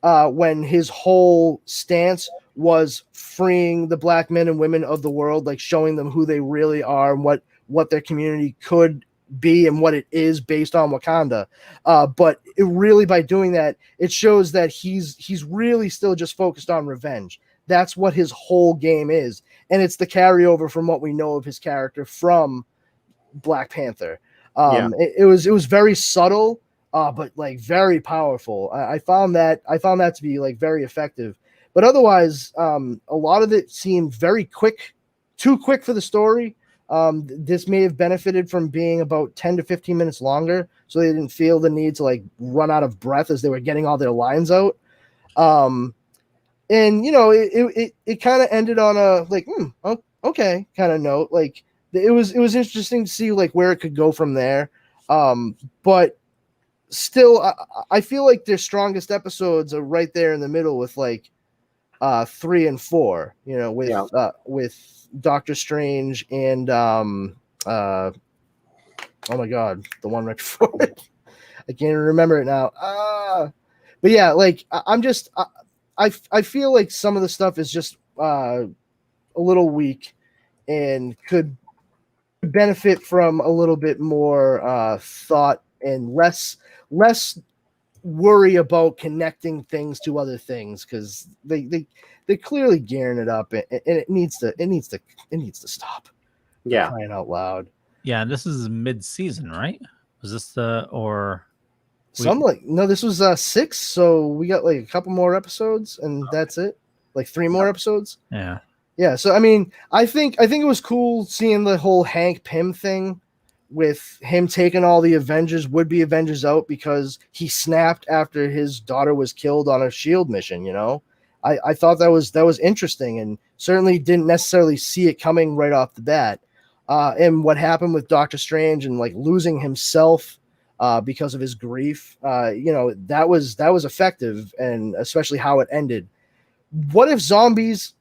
S1: When his whole stance was freeing the black men and women of the world, like showing them who they really are and what their community could be and what it is based on Wakanda. But it really, by doing that, it shows that he's really still just focused on revenge. That's what his whole game is. And it's the carryover from what we know of his character from Black Panther. It was very subtle, but like very powerful. I found that to be like very effective. But otherwise, a lot of it seemed very quick, too quick for the story. This may have benefited from being about 10 to 15 minutes longer, so they didn't feel the need to like run out of breath as they were getting all their lines out. And you know, it kind of ended on a like, okay kind of note. Like it was interesting to see like where it could go from there. But still, I feel like their strongest episodes are right there in the middle with like 3 and 4. You know, with Doctor Strange and oh my god, the one right before it. I can't even remember it now. But yeah, like I feel like some of the stuff is just a little weak and could benefit from a little bit more thought and less worry about connecting things to other things, because they're clearly gearing it up and it needs to stop.
S13: Yeah,
S1: crying out loud.
S2: Yeah, and this is mid-season, right? Was this
S1: this was 6, so we got like a couple more episodes and that's it. Like 3 more episodes. Yeah. So I mean, I think it was cool seeing the whole Hank Pym thing with him taking all the would-be Avengers out because he snapped after his daughter was killed on a SHIELD mission. You know, I thought that was interesting and certainly didn't necessarily see it coming right off the bat. And what happened with Doctor Strange and like losing himself because of his grief, you know, that was effective, and especially how it ended. What if zombies?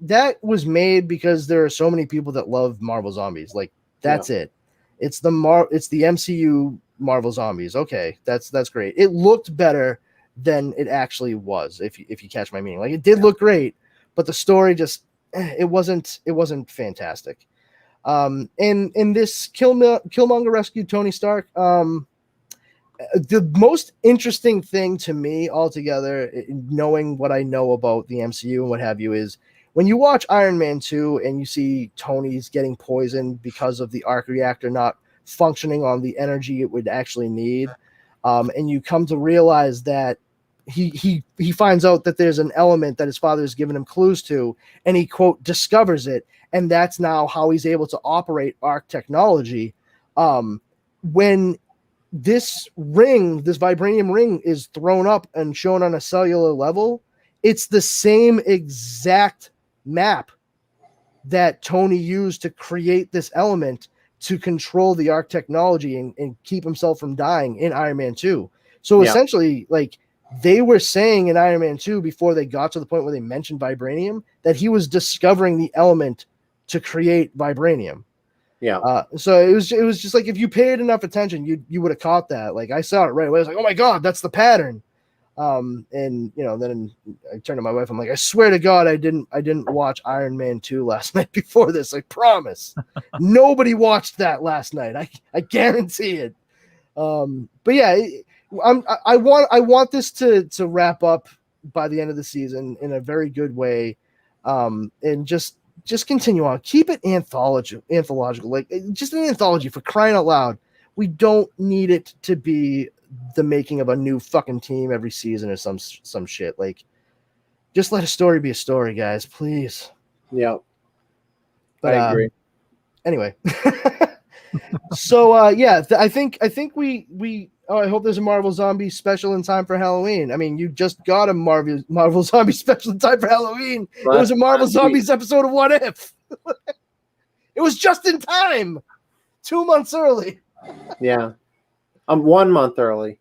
S1: That was made because there are so many people that love Marvel Zombies. Like that's it. It's the MCU Marvel Zombies. Okay, that's great. It looked better than it actually was. If you catch my meaning, like it did look great, but the story just it wasn't fantastic. And this Killmonger rescued Tony Stark. the most interesting thing to me altogether, knowing what I know about the MCU and what have you, is when you watch Iron Man 2 and you see Tony's getting poisoned because of the arc reactor not functioning on the energy it would actually need, and you come to realize that he finds out that there's an element that his father has given him clues to, and he, quote, discovers it, and that's now how he's able to operate arc technology. When this vibranium ring is thrown up and shown on a cellular level, it's the same exact map that Tony used to create this element to control the arc technology and keep himself from dying in Iron Man 2. So essentially, like, they were saying in Iron Man 2, before they got to the point where they mentioned vibranium, that he was discovering the element to create vibranium.
S13: Yeah.
S1: So it was just like, if you paid enough attention, you would have caught that. Like, I saw it right away. I was like, oh my God, that's the pattern. And then I turned to my wife. I'm like, I swear to God, I didn't watch Iron Man 2 last night before this. I promise. Nobody watched that last night. I guarantee it. But yeah, I want this to wrap up by the end of the season in a very good way. And just continue on. Keep it anthological, like just an anthology, for crying out loud. We don't need it to be the making of a new fucking team every season or some shit. Like, just let a story be a story, guys, please.
S13: Yeah.
S1: But,
S13: I agree.
S1: Anyway. So I think we I hope there's a Marvel Zombie special in time for Halloween. I mean, you just got a Marvel Zombie special in time for Halloween. It was a Marvel Zombies episode of What If. It was just in time. 2 months early.
S13: Yeah. I'm 1 month early.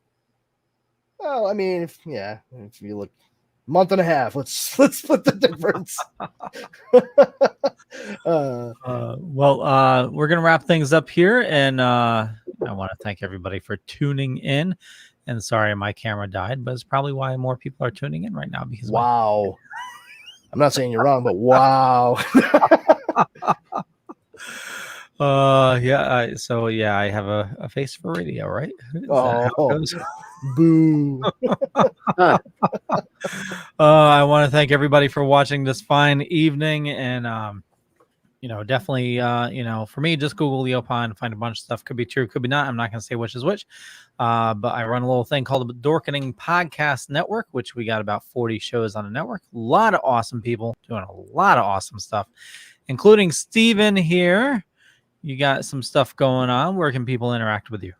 S1: Well, I mean, if you look, month and a half, let's split the difference.
S2: We're gonna wrap things up here, and I want to thank everybody for tuning in. And sorry, my camera died, but it's probably why more people are tuning in right now. Because
S1: wow, I'm not saying you're wrong, but wow.
S2: I have a face for radio, right? Is that how it goes?
S1: Boo.
S2: I want to thank everybody for watching this fine evening, and definitely for me, just Google Leopold and find a bunch of stuff. Could be true, could be not. I'm not going to say which is which, but I run a little thing called the Dorkening Podcast Network, which we got about 40 shows on the network. A lot of awesome people doing a lot of awesome stuff, including Steven here. You got some stuff going on. Where can people interact with you?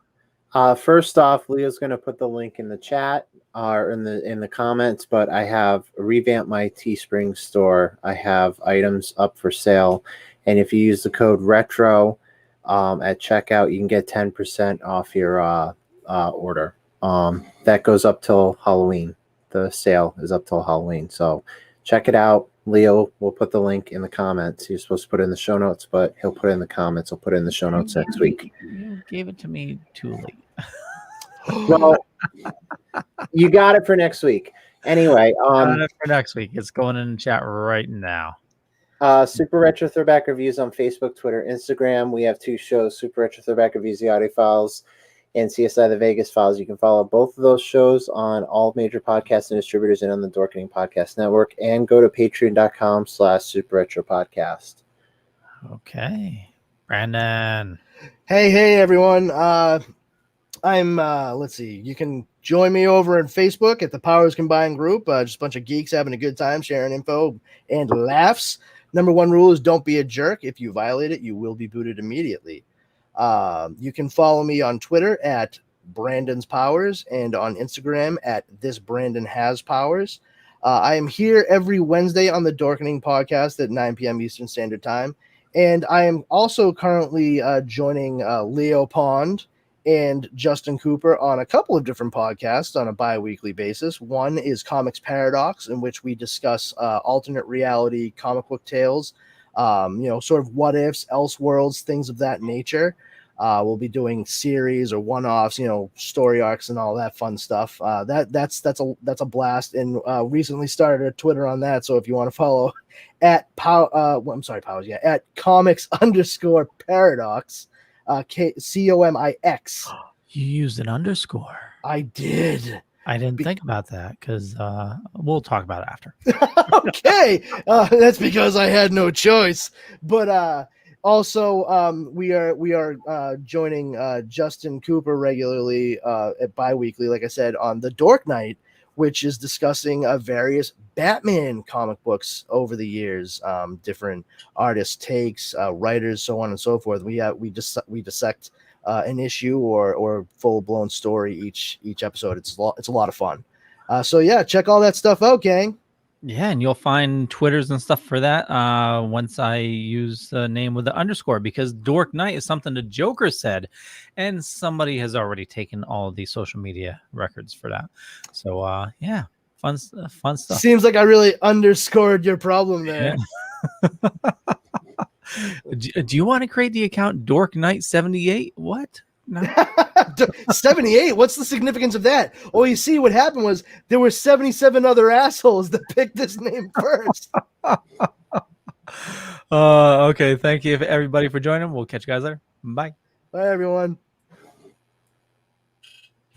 S13: First off, Leo's going to put the link in the chat or in the comments, but I have revamped my Teespring store. I have items up for sale, and if you use the code RETRO at checkout, you can get 10% off your order. That goes up till Halloween. The sale is up till Halloween, so check it out. Leo will put the link in the comments. You're supposed to put it in the show notes, but he'll put it in the comments. He'll put it in the show notes next week.
S2: You gave it to me too late.
S13: Well, you got it for next week. Anyway,
S2: got it for next week. It's going in the chat right now.
S13: Super Retro Throwback Reviews on Facebook, Twitter, Instagram. We have 2 shows, Super Retro Throwback Reviews, the Audio Files, and CSI The Vegas Files. You can follow both of those shows on all major podcasts and distributors and on the Dorkening Podcast Network, and go to patreon.com/Super Retro Podcast.
S2: Okay. Brandon.
S1: Hey, everyone. I'm, let's see, you can join me over on Facebook at the Powers Combined group. Just a bunch of geeks having a good time, sharing info and laughs. Number 1 rule is don't be a jerk. If you violate it, you will be booted immediately. You can follow me on Twitter at Brandon's Powers and on Instagram at This Brandon Has Powers. I am here every Wednesday on the Dorkening Podcast at 9 p.m. Eastern Standard Time. And I am also currently joining Leo Pond and Justin Cooper on a couple of different podcasts on a bi-weekly basis. One is Comics Paradox, in which we discuss alternate reality comic book tales, sort of what ifs, Elseworlds, things of that nature. We'll be doing series or one-offs, story arcs and all that fun stuff. That's a blast, and recently started a Twitter on that. So if you want to follow at at comics_paradox, COMIX.
S2: You used an underscore.
S1: I did.
S2: I didn't think about that because we'll talk about it after.
S1: Okay, that's because I had no choice. But also, we are joining Justin Cooper regularly at bi-weekly, like I said, on the Dork Night, which is discussing various Batman comic books over the years, different artists' takes, writers, so on and so forth. We dissect an issue or full blown story each episode. It's a lot of fun. So yeah, check all that stuff out, gang.
S2: Yeah, and you'll find Twitters and stuff for that once I use the name with the underscore, because Dork Night is something the Joker said, and somebody has already taken all of the social media records for that. So yeah, fun stuff.
S1: Seems like I really underscored your problem there.
S2: Yeah. Do you want to create the account Dork Night 78? What? No.
S1: 78. What's the significance of that? Oh, you see, what happened was there were 77 other assholes that picked this name first.
S2: Okay, thank you everybody for joining. We'll catch you guys later. Bye.
S1: Bye, everyone.